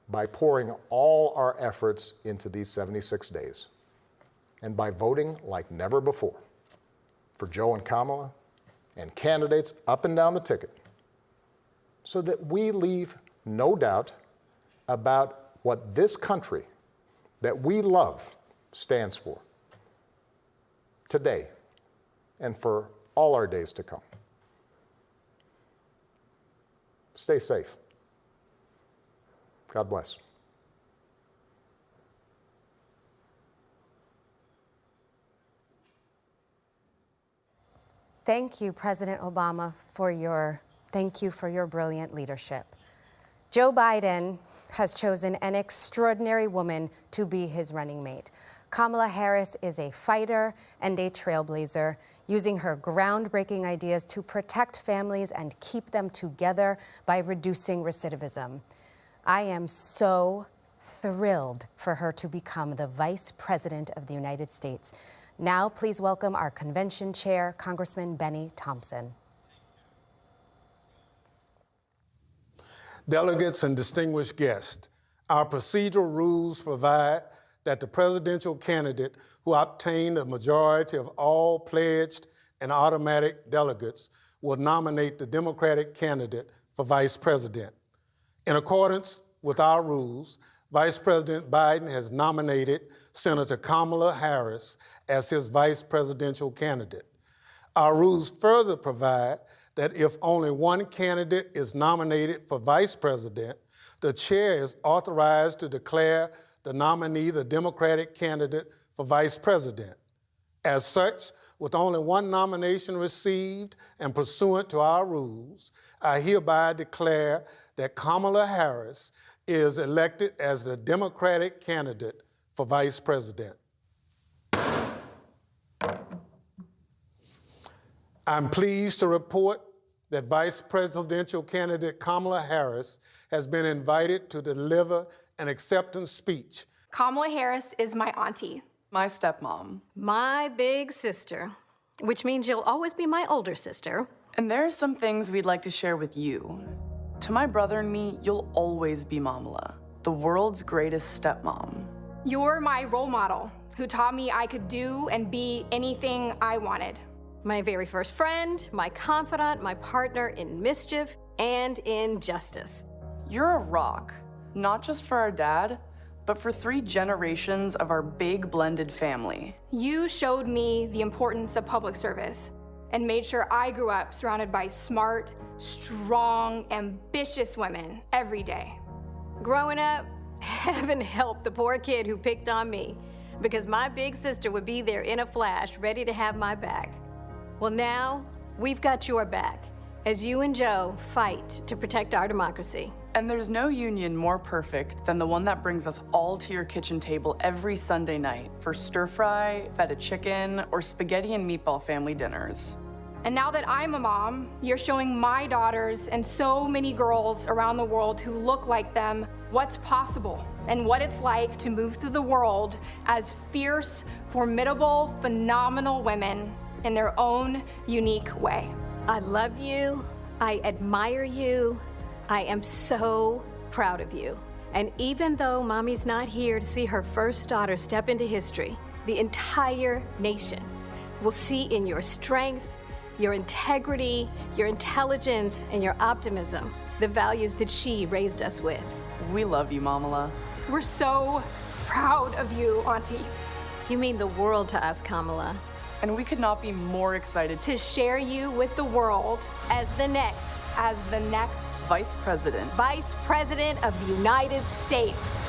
by pouring all our efforts into these 76 days and by voting like never before for Joe and Kamala and candidates up and down the ticket so that we leave no doubt about what this country that we love stands for today and for all our days to come. Stay safe. God bless. Thank you, President Obama, thank you for your brilliant leadership. Joe Biden has chosen an extraordinary woman to be his running mate. Kamala Harris is a fighter and a trailblazer, using her groundbreaking ideas to protect families and keep them together by reducing recidivism. I am so thrilled for her to become the Vice President of the United States. Now, please welcome our convention chair, Congressman Benny Thompson. Delegates and distinguished guests, our procedural rules provide that the presidential candidate who obtained a majority of all pledged and automatic delegates will nominate the Democratic candidate for vice president. In accordance with our rules, Vice President Biden has nominated Senator Kamala Harris as his vice presidential candidate. Our rules further provide that if only one candidate is nominated for vice president, the chair is authorized to declare the nominee the Democratic candidate for vice president. As such, with only one nomination received and pursuant to our rules, I hereby declare that Kamala Harris is elected as the Democratic candidate for vice president. I'm pleased to report that vice presidential candidate Kamala Harris has been invited to deliver an acceptance speech. Kamala Harris is my auntie. My stepmom. My big sister, which means you'll always be my older sister. And there are some things we'd like to share with you. To my brother and me, you'll always be Mamala, the world's greatest stepmom. You're my role model, who taught me I could do and be anything I wanted. My very first friend, my confidant, my partner in mischief and in justice. You're a rock, not just for our dad, but for 3 generations of our big blended family. You showed me the importance of public service and made sure I grew up surrounded by smart, strong, ambitious women every day. Growing up, heaven help the poor kid who picked on me, because my big sister would be there in a flash, ready to have my back. Well, now we've got your back as you and Joe fight to protect our democracy. And there's no union more perfect than the one that brings us all to your kitchen table every Sunday night for stir fry, feta chicken, or spaghetti and meatball family dinners. And now that I'm a mom, you're showing my daughters and so many girls around the world who look like them what's possible and what it's like to move through the world as fierce, formidable, phenomenal women in their own unique way. I love you. I admire you. I am so proud of you. And even though Mommy's not here to see her first daughter step into history, the entire nation will see in your strength, your integrity, your intelligence, and your optimism the values that she raised us with. We love you, Mamala. We're so proud of you, Auntie. You mean the world to us, Kamala. And we could not be more excited To share you with the world As the next Vice President Vice President of the United States.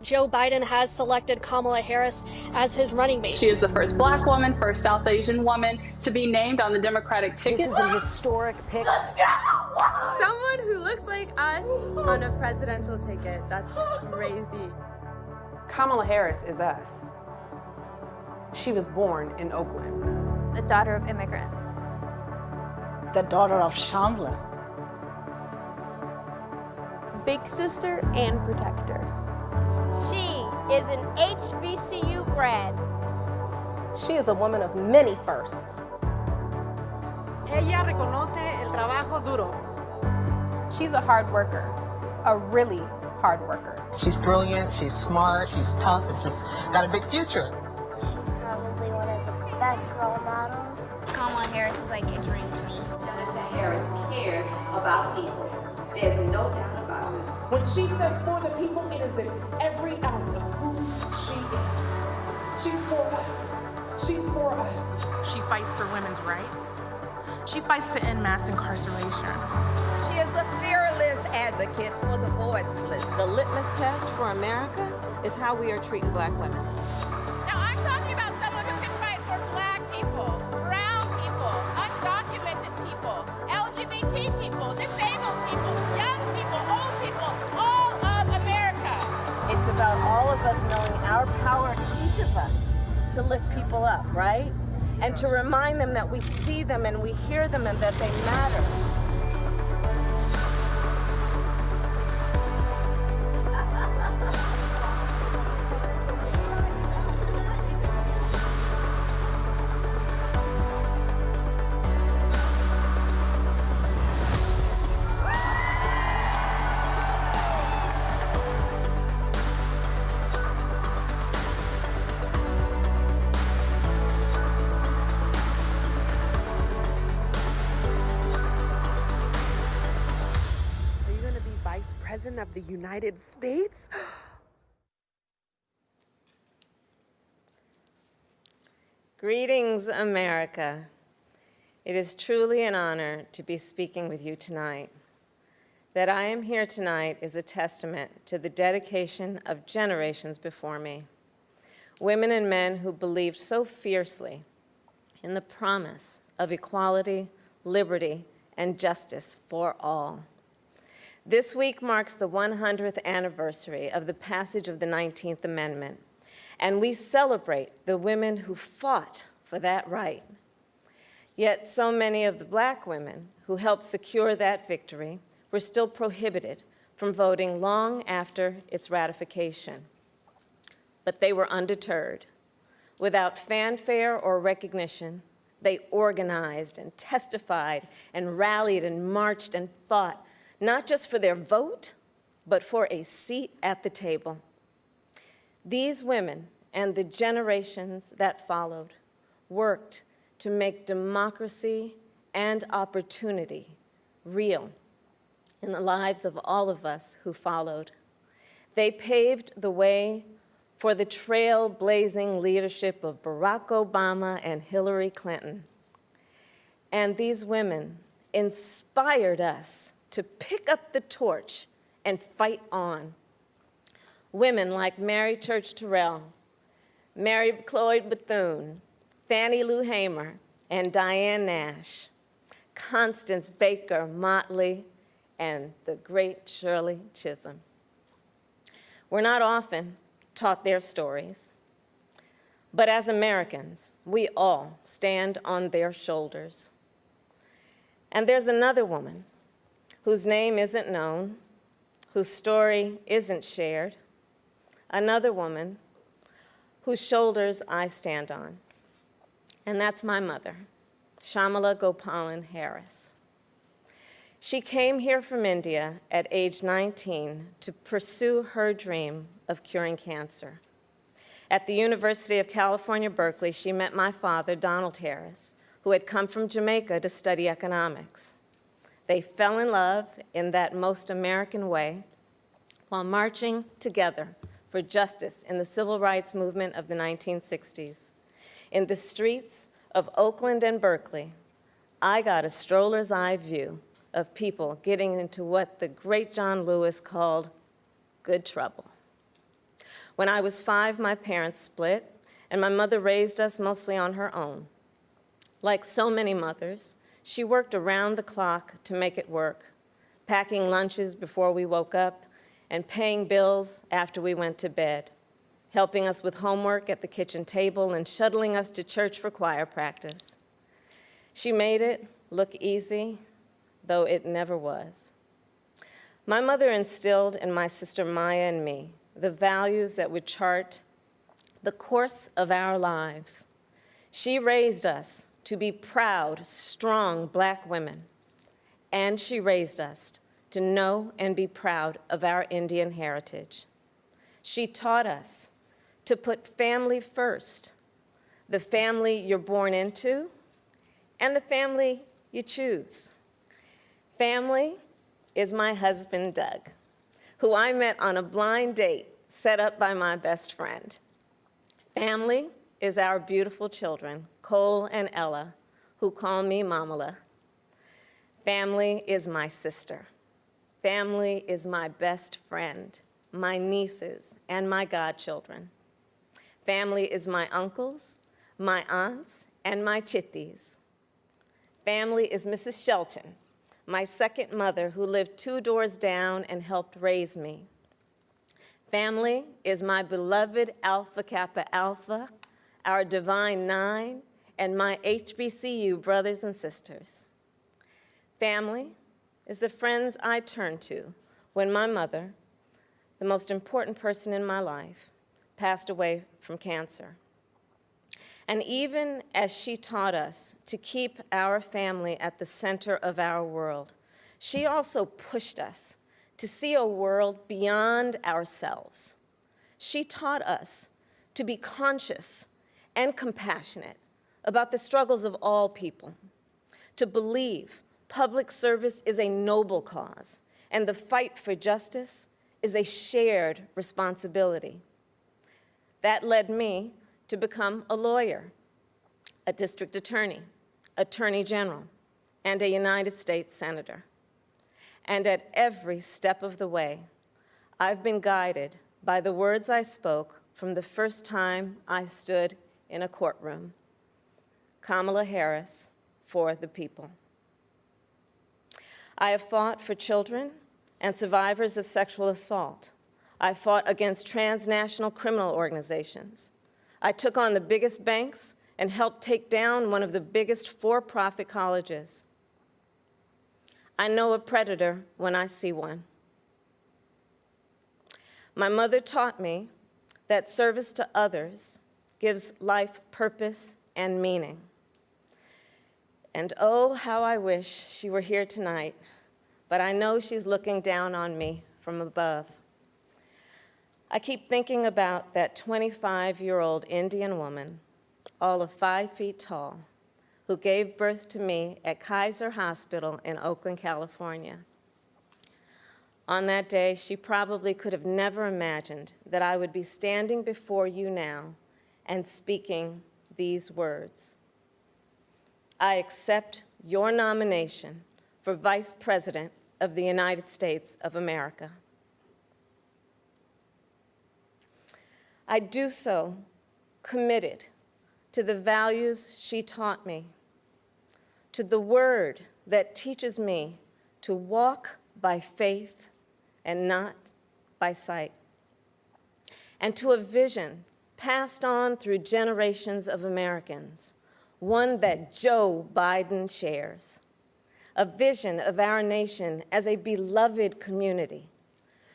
Joe Biden has selected Kamala Harris as his running mate. She is the first Black woman, first South Asian woman to be named on the Democratic ticket. This is an historic pick. Someone who looks like us on a presidential ticket. That's crazy. Kamala Harris is us. She was born in Oakland. The daughter of immigrants. The daughter of Chandler. Big sister and protector. She is an HBCU grad. She is a woman of many firsts. Ella reconoce el trabajo duro. She's a hard worker, a really hard worker. She's brilliant, she's smart, she's tough, and she's got a big future. She's probably one of the best role models. Kamala Harris is like a dream to me. Senator Harris cares about people. There's no doubt about it. When she says for the people, it is in every ounce of who she is. She's for us. She's for us. She fights for women's rights. She fights to end mass incarceration. She is a fearless advocate for the voiceless. The litmus test for America is how we are treating Black women. Now, I'm talking about someone who can fight for Black people, brown people, undocumented people, LGBT people, disabled people, young people, old people, all of America. It's about all of us knowing our power, each of us, to lift people up, right? And to remind them that we see them and we hear them and that they matter. President of the United States? Greetings, America. It is truly an honor to be speaking with you tonight. That I am here tonight is a testament to the dedication of generations before me. Women and men who believed so fiercely in the promise of equality, liberty, and justice for all. This week marks the 100th anniversary of the passage of the 19th Amendment, and we celebrate the women who fought for that right. Yet so many of the Black women who helped secure that victory were still prohibited from voting long after its ratification. But they were undeterred. Without fanfare or recognition, they organized and testified and rallied and marched and fought, not just for their vote, but for a seat at the table. These women and the generations that followed worked to make democracy and opportunity real in the lives of all of us who followed. They paved the way for the trailblazing leadership of Barack Obama and Hillary Clinton. And these women inspired us to pick up the torch and fight on. Women like Mary Church Terrell, Mary Cloyd Bethune, Fannie Lou Hamer, and Diane Nash, Constance Baker Motley, and the great Shirley Chisholm. We're not often taught their stories, but as Americans, we all stand on their shoulders. And there's another woman whose name isn't known, whose story isn't shared, another woman whose shoulders I stand on. And that's my mother, Kamala Gopalan Harris. She came here from India at age 19 to pursue her dream of curing cancer. At the University of California, Berkeley, she met my father, Donald Harris, who had come from Jamaica to study economics. They fell in love in that most American way while marching together for justice in the civil rights movement of the 1960s. In the streets of Oakland and Berkeley, I got a stroller's eye view of people getting into what the great John Lewis called good trouble. When I was 5, my parents split, and my mother raised us mostly on her own. Like so many mothers, she worked around the clock to make it work, packing lunches before we woke up and paying bills after we went to bed, helping us with homework at the kitchen table and shuttling us to church for choir practice. She made it look easy, though it never was. My mother instilled in my sister Maya and me the values that would chart the course of our lives. She raised us to be proud, strong Black women, and she raised us to know and be proud of our Indian heritage. She taught us to put family first, the family you're born into and the family you choose. Family is my husband, Doug, who I met on a blind date set up by my best friend. Family is our beautiful children, Cole and Ella, who call me Mamala. Family is my sister. Family is my best friend, my nieces, and my godchildren. Family is my uncles, my aunts, and my chitties. Family is Mrs. Shelton, my second mother who lived 2 doors down and helped raise me. Family is my beloved Alpha Kappa Alpha, our Divine Nine, and my HBCU brothers and sisters. Family is the friends I turn to when my mother, the most important person in my life, passed away from cancer. And even as she taught us to keep our family at the center of our world, she also pushed us to see a world beyond ourselves. She taught us to be conscious and compassionate about the struggles of all people, to believe public service is a noble cause and the fight for justice is a shared responsibility. That led me to become a lawyer, a district attorney, attorney general, and a United States senator. And at every step of the way, I've been guided by the words I spoke from the first time I stood in a courtroom. Kamala Harris, for the people. I have fought for children and survivors of sexual assault. I fought against transnational criminal organizations. I took on the biggest banks and helped take down one of the biggest for-profit colleges. I know a predator when I see one. My mother taught me that service to others gives life purpose and meaning. And oh, how I wish she were here tonight, but I know she's looking down on me from above. I keep thinking about that 25-year-old Indian woman, all of 5 feet tall, who gave birth to me at Kaiser Hospital in Oakland, California. On that day, she probably could have never imagined that I would be standing before you now and speaking these words. I accept your nomination for Vice President of the United States of America. I do so committed to the values she taught me, to the word that teaches me to walk by faith and not by sight, and to a vision passed on through generations of Americans, one that Joe Biden shares, a vision of our nation as a beloved community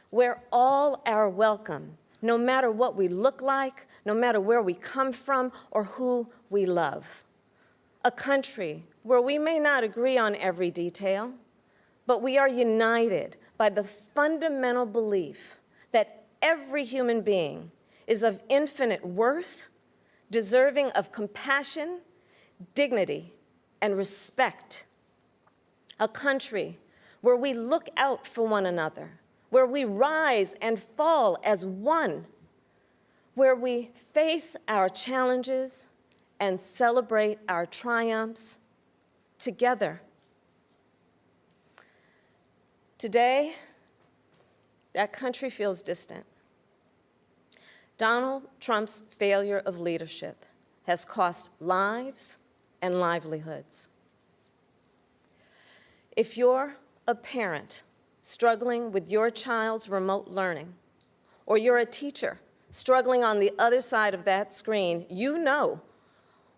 where all are welcome, no matter what we look like, no matter where we come from or who we love. A country where we may not agree on every detail, but we are united by the fundamental belief that every human being is of infinite worth, deserving of compassion, dignity, and respect. a country where we look out for one another, where we rise and fall as one, where we face our challenges and celebrate our triumphs together. Today, that country feels distant. Donald Trump's failure of leadership has cost lives and livelihoods. If you're a parent struggling with your child's remote learning, or you're a teacher struggling on the other side of that screen, you know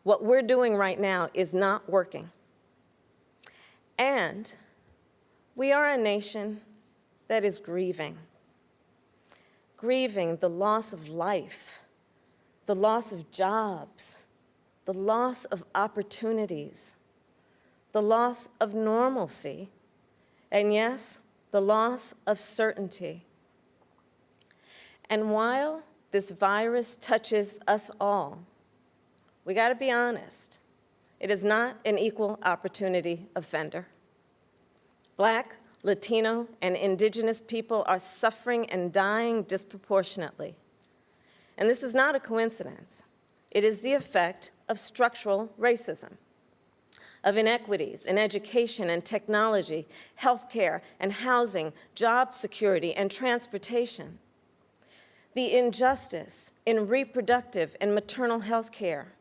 what we're doing right now is not working. And we are a nation that is grieving the loss of life, the loss of jobs, the loss of opportunities, the loss of normalcy, and yes, the loss of certainty. And while this virus touches us all, we got to be honest, it is not an equal opportunity offender. Black, Latino, and Indigenous people are suffering and dying disproportionately. And this is not a coincidence. It is the effect of structural racism, of inequities in education and technology, healthcare and housing, job security and transportation, the injustice in reproductive and maternal health care,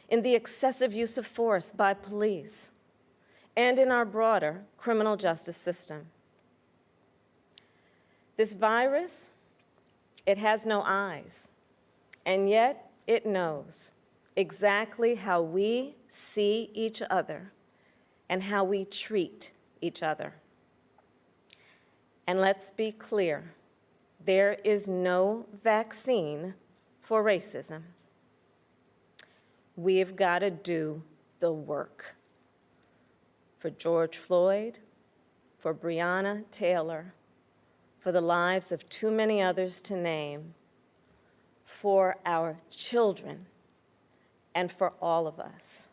in the excessive use of force by police, and in our broader criminal justice system. This virus, it has no eyes, and yet it knows exactly how we see each other and how we treat each other. And let's be clear, there is no vaccine for racism. We've got to do the work. For George Floyd, for Breonna Taylor, for the lives of too many others to name, for our children, and for all of us.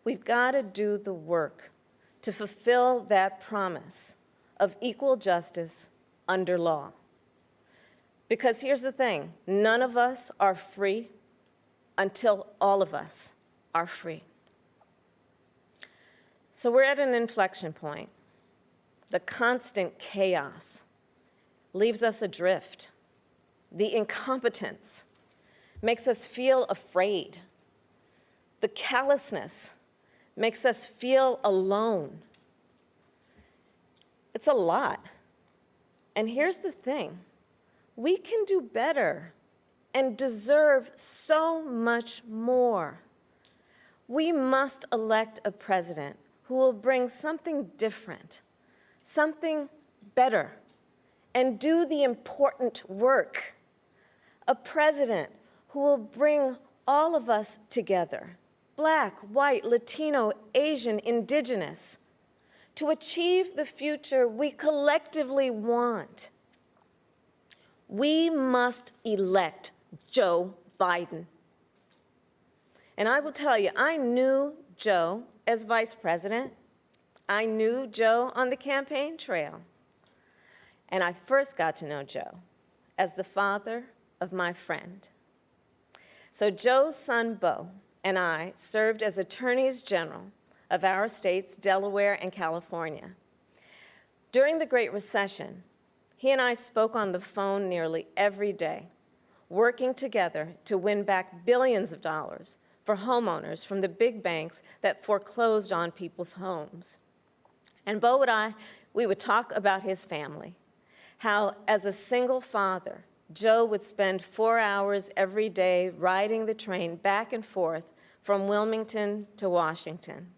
We've got to do the work to fulfill that promise of equal justice under law. Because here's the thing, none of us are free until all of us are free. So we're at an inflection point. The constant chaos leaves us adrift. The incompetence makes us feel afraid. The callousness makes us feel alone. It's a lot. And here's the thing, we can do better and deserve so much more. We must elect a president who will bring something different, something better, and do the important work. A president who will bring all of us together, Black, white, Latino, Asian, Indigenous, to achieve the future we collectively want. We must elect Joe Biden. And I will tell you, I knew Joe as vice president. I knew Joe on the campaign trail. And I first got to know Joe as the father of my friend. So Joe's son, Beau, and I served as attorneys general of our states, Delaware and California. During the Great Recession, he and I spoke on the phone nearly every day, working together to win back billions of dollars for homeowners from the big banks that foreclosed on people's homes. And Beau and I, we would talk about his family, how as a single father, Joe would spend 4 hours every day riding the train back and forth from Wilmington to Washington.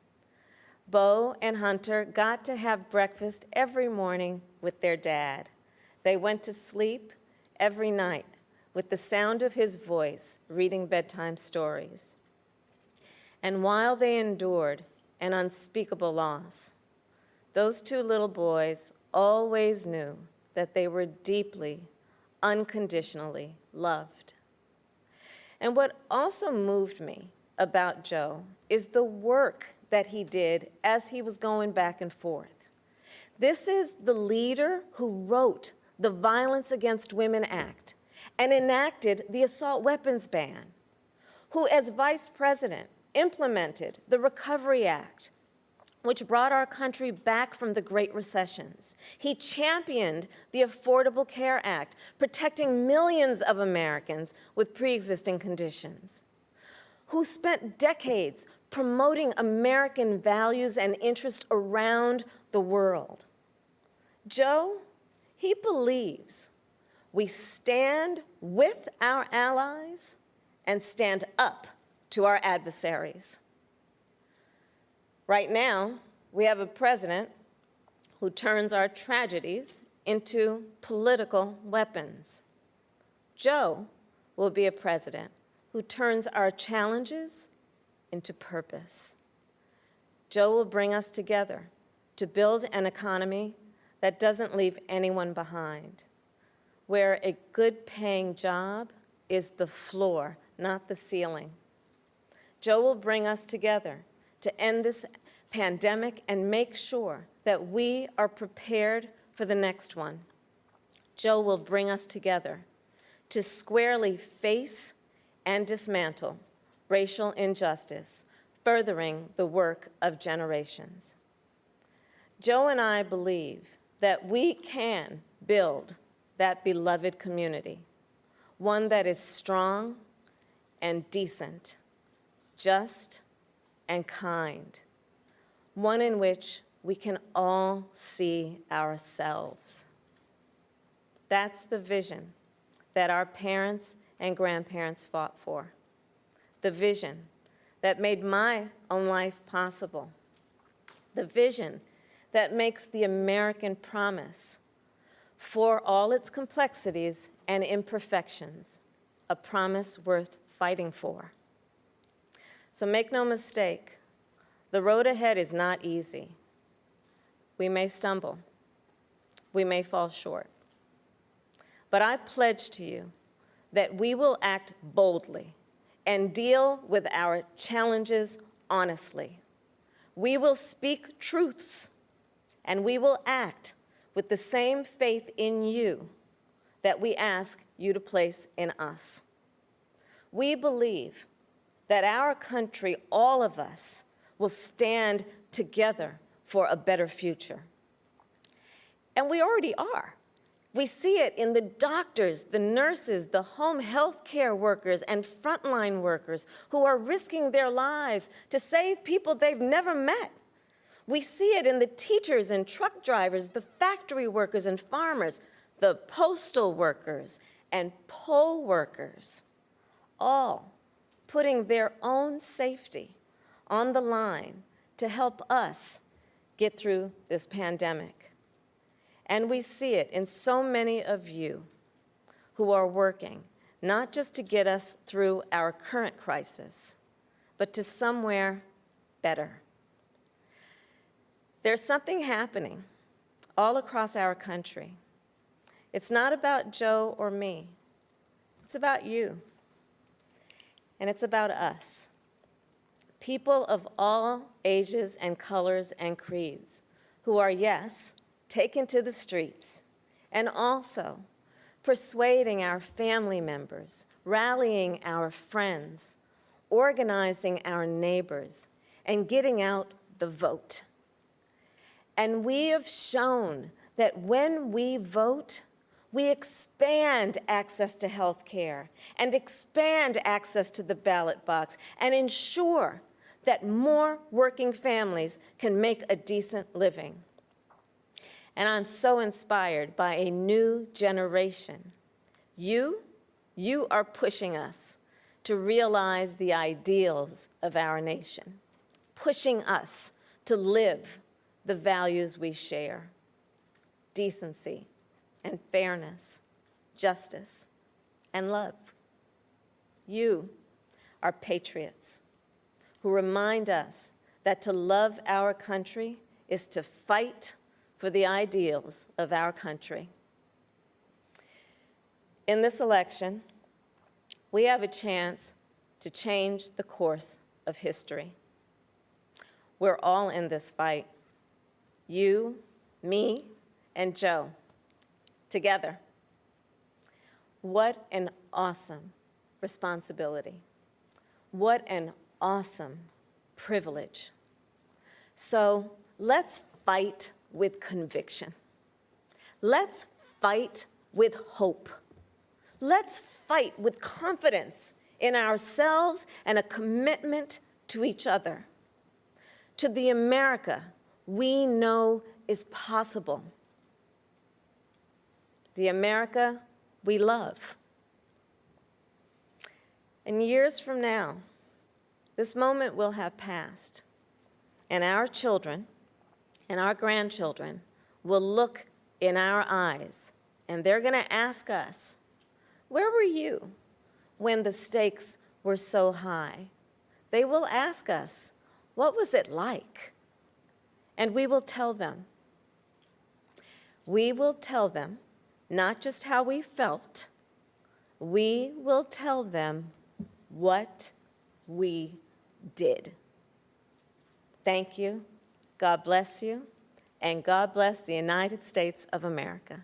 Beau and Hunter got to have breakfast every morning with their dad. They went to sleep every night with the sound of his voice reading bedtime stories. And while they endured an unspeakable loss, those two little boys always knew that they were deeply, unconditionally loved. And what also moved me about Joe is the work that he did as he was going back and forth. This is the leader who wrote the Violence Against Women Act and enacted the assault weapons ban, who, as vice president, implemented the Recovery Act, which brought our country back from the Great Recessions. He championed the Affordable Care Act, protecting millions of Americans with pre-existing conditions, who spent decades promoting American values and interests around the world. Joe, he believes we stand with our allies and stand up to our adversaries. Right now, we have a president who turns our tragedies into political weapons. Joe will be a president who turns our challenges into purpose. Joe will bring us together to build an economy that doesn't leave anyone behind, where a good-paying job is the floor, not the ceiling. Joe will bring us together to end this pandemic and make sure that we are prepared for the next one. Joe will bring us together to squarely face and dismantle racial injustice, furthering the work of generations. Joe and I believe that we can build that beloved community, one that is strong and decent, just and kind, one in which we can all see ourselves. That's the vision that our parents and grandparents fought for, the vision that made my own life possible, the vision that makes the American promise, for all its complexities and imperfections, a promise worth fighting for. So make no mistake, the road ahead is not easy. We may stumble, we may fall short. But I pledge to you that we will act boldly and deal with our challenges honestly. We will speak truths, and we will act with the same faith in you that we ask you to place in us. We believe that our country, all of us, will stand together for a better future. And we already are. We see it in the doctors, the nurses, the home health care workers, and frontline workers who are risking their lives to save people they've never met. We see it in the teachers and truck drivers, the factory workers and farmers, the postal workers and poll workers, all putting their own safety on the line to help us get through this pandemic. And we see it in so many of you who are working, not just to get us through our current crisis, but to somewhere better. There's something happening all across our country. It's not about Joe or me. It's about you. And it's about us. People of all ages and colors and creeds who are, yes, taken to the streets, and also persuading our family members, rallying our friends, organizing our neighbors, and getting out the vote. And we have shown that when we vote, we expand access to health care and expand access to the ballot box and ensure that more working families can make a decent living. And I'm so inspired by a new generation. You are pushing us to realize the ideals of our nation, pushing us to live the values we share: decency and fairness, justice and love. You are patriots who remind us that to love our country is to fight for the ideals of our country. In this election, we have a chance to change the course of history. We're all in this fight. You, me, and Joe, together. What an awesome responsibility. What an awesome privilege. So let's fight with conviction. Let's fight with hope. Let's fight with confidence in ourselves and a commitment to each other, to the America we know is possible, the America we love. And years from now, this moment will have passed, and our children and our grandchildren will look in our eyes, and they're going to ask us, where were you when the stakes were so high? They will ask us, what was it like? And we will tell them. We will tell them not just how we felt, we will tell them what we did. Thank you, God bless you, and God bless the United States of America.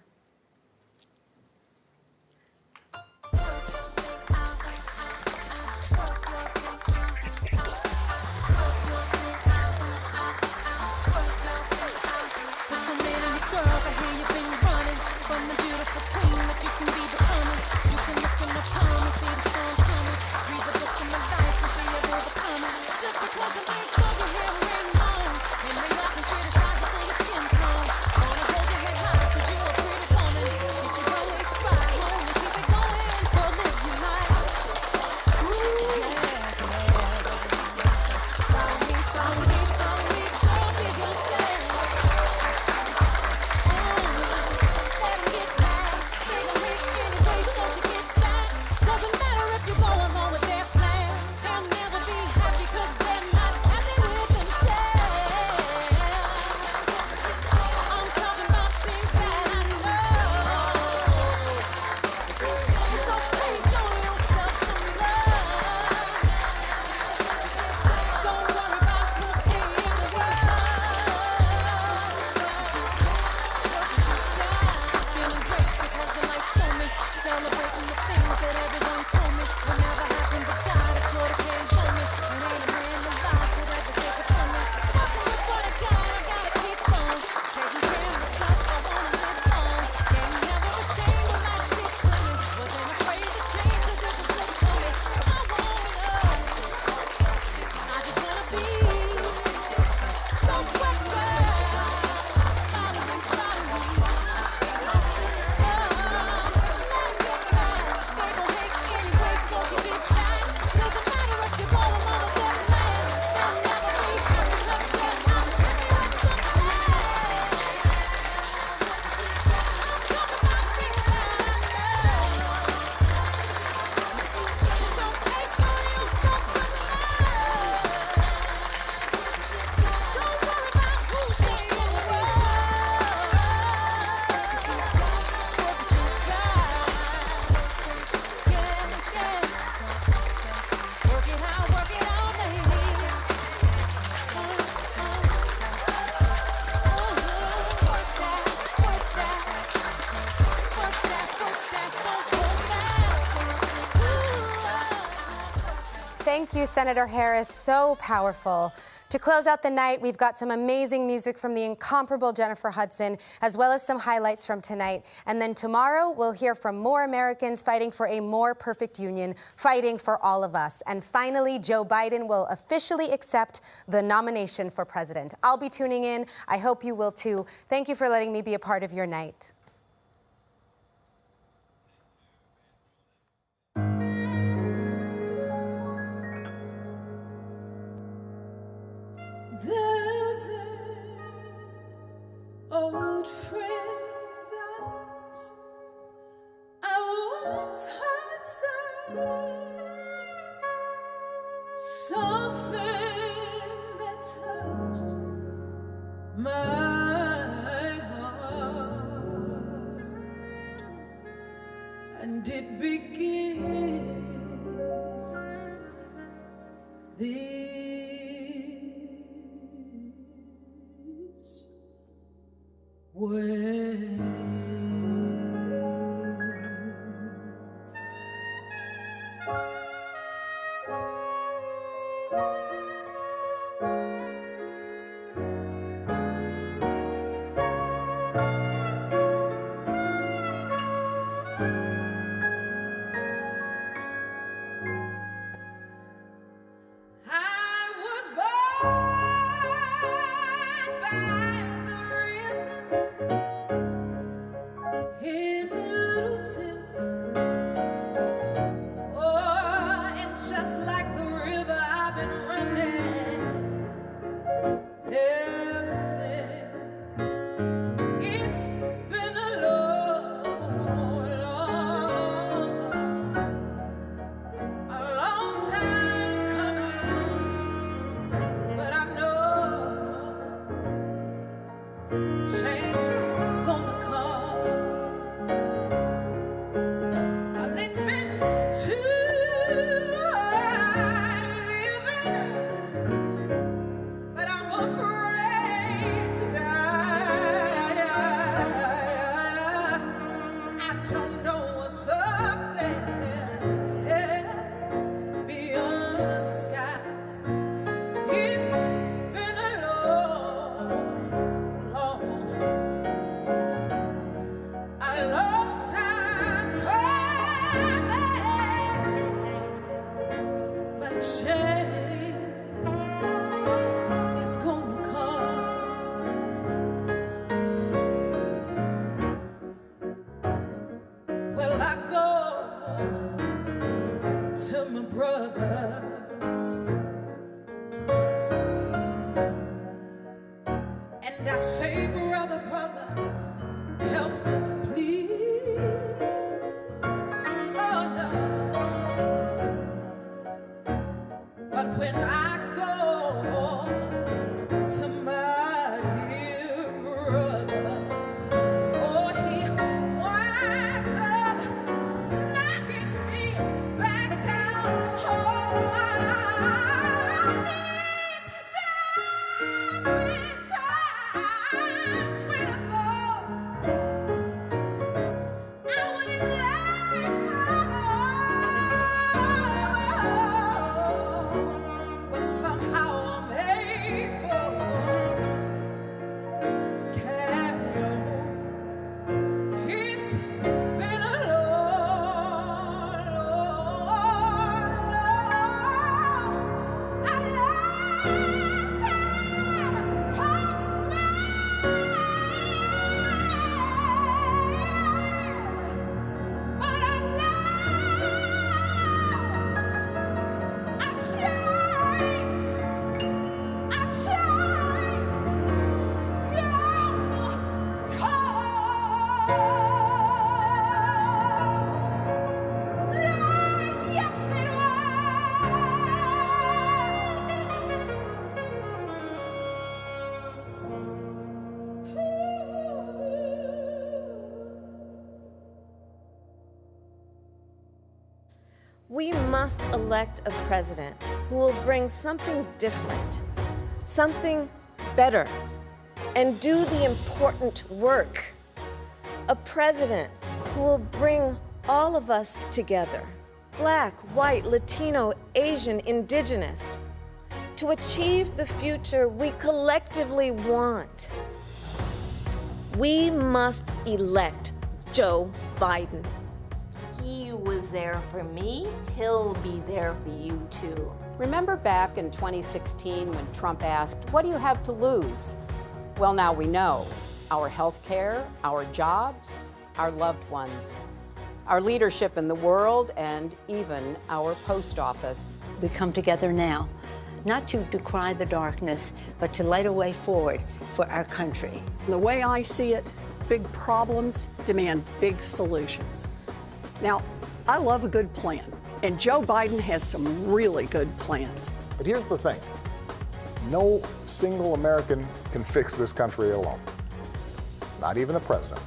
Thank you, Senator Harris. So powerful. To close out the night, we've got some amazing music from the incomparable Jennifer Hudson, as well as some highlights from tonight. And then tomorrow, we'll hear from more Americans fighting for a more perfect union, fighting for all of us. And finally, Joe Biden will officially accept the nomination for president. I'll be tuning in. I hope you will too. Thank you for letting me be a part of your night. There's an old friend that I once heard say something that touched my heart, and it began this. We must elect a president who will bring something different, something better, and do the important work. A president who will bring all of us together, Black, white, Latino, Asian, Indigenous, to achieve the future we collectively want. We must elect Joe Biden. He was there for me, he'll be there for you too. Remember back in 2016 when Trump asked, "What do you have to lose?" Well, now we know. Our health care, our jobs, our loved ones, our leadership in the world, and even our post office. We come together now, not to decry the darkness, but to light a way forward for our country. The way I see it, big problems demand big solutions. Now, I love a good plan, and Joe Biden has some really good plans. But here's the thing. No single American can fix this country alone. Not even the president.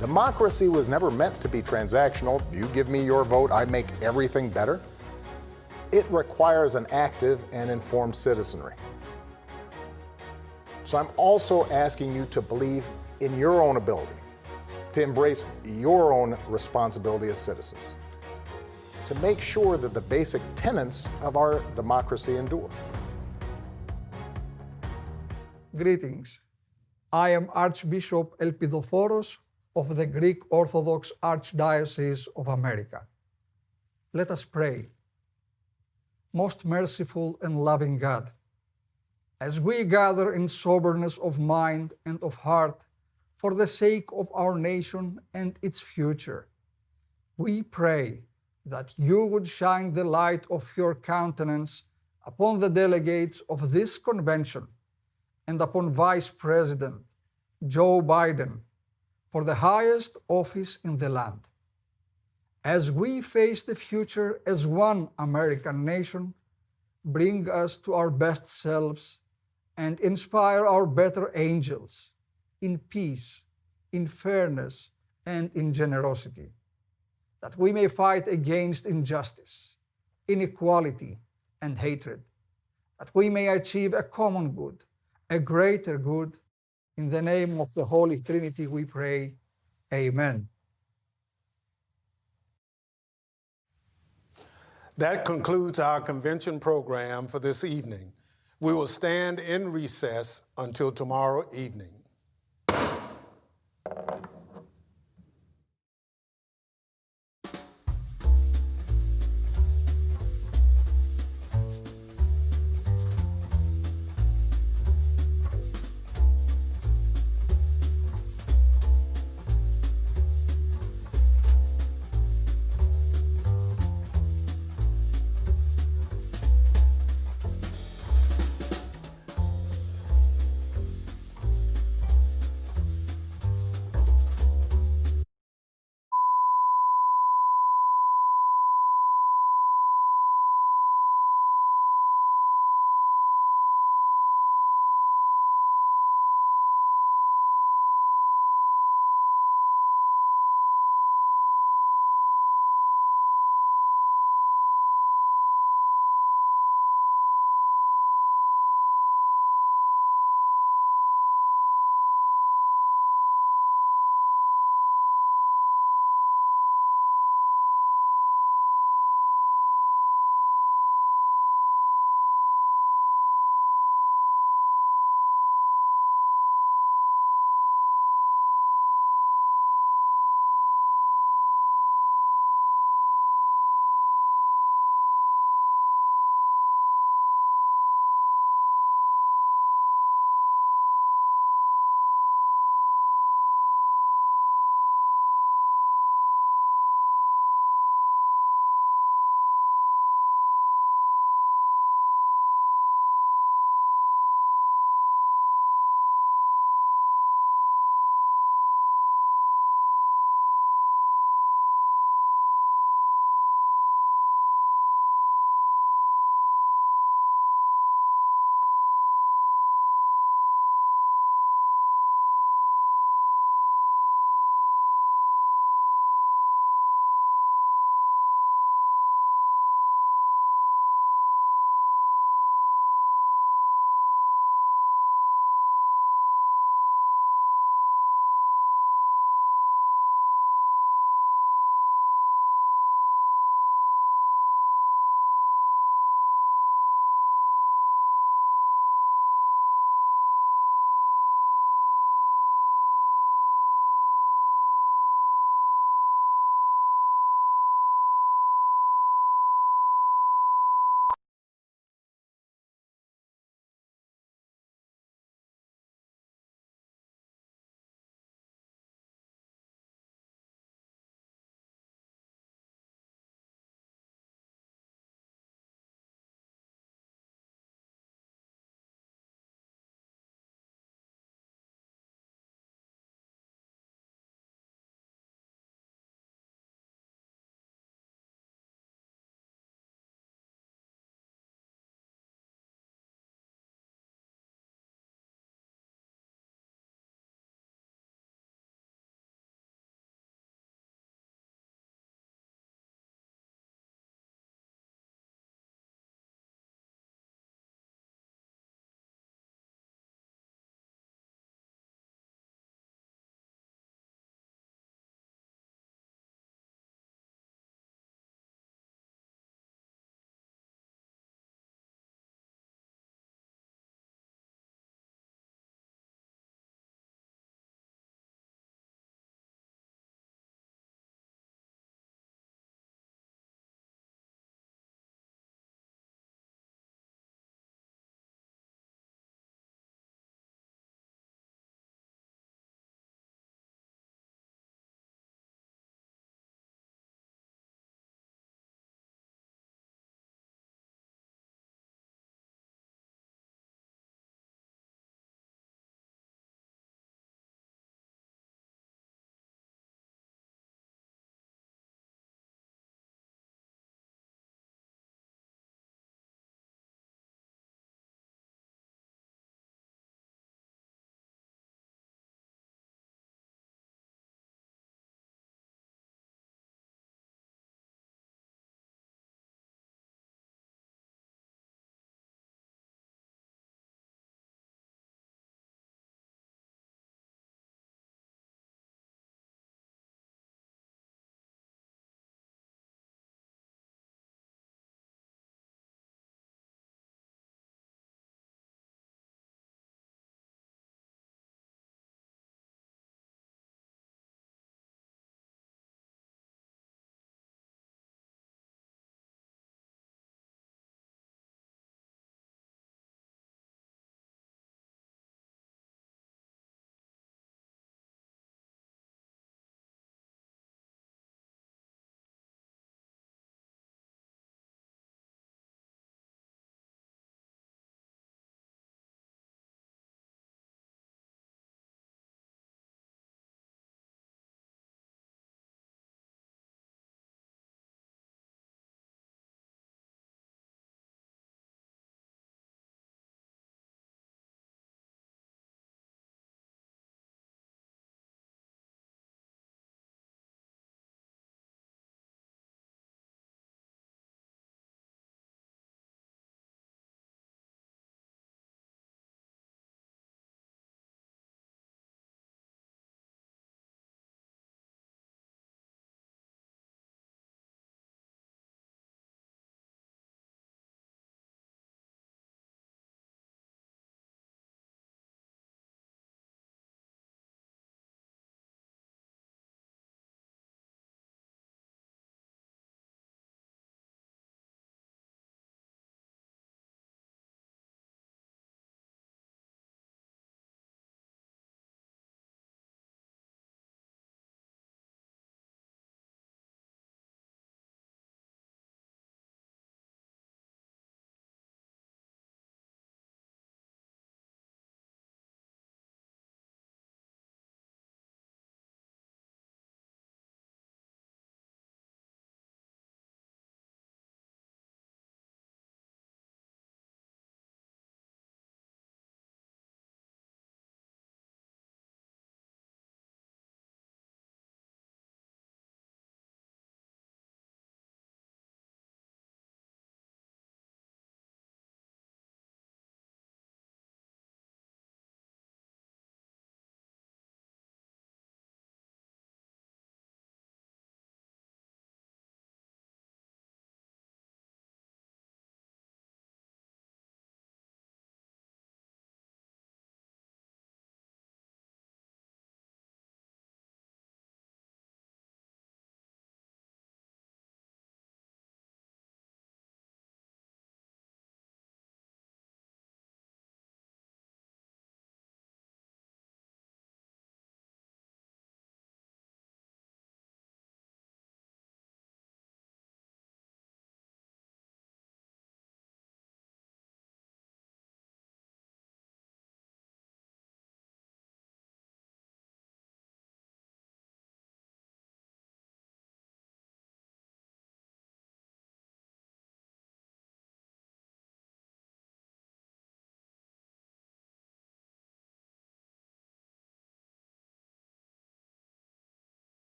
Democracy was never meant to be transactional. You give me your vote, I make everything better. It requires an active and informed citizenry. So I'm also asking you to believe in your own ability, to embrace your own responsibility as citizens, to make sure that the basic tenets of our democracy endure. Greetings. I am Archbishop Elpidophoros of the Greek Orthodox Archdiocese of America. Let us pray. Most merciful and loving God, as we gather in soberness of mind and of heart for the sake of our nation and its future, we pray that you would shine the light of your countenance upon the delegates of this convention and upon Vice President Joe Biden for the highest office in the land. As we face the future as one American nation, bring us to our best selves and inspire our better angels in peace, in fairness, and in generosity, that we may fight against injustice, inequality, and hatred, that we may achieve a common good, a greater good. In the name of the Holy Trinity we pray, Amen. That concludes our convention program for this evening. We will stand in recess until tomorrow evening.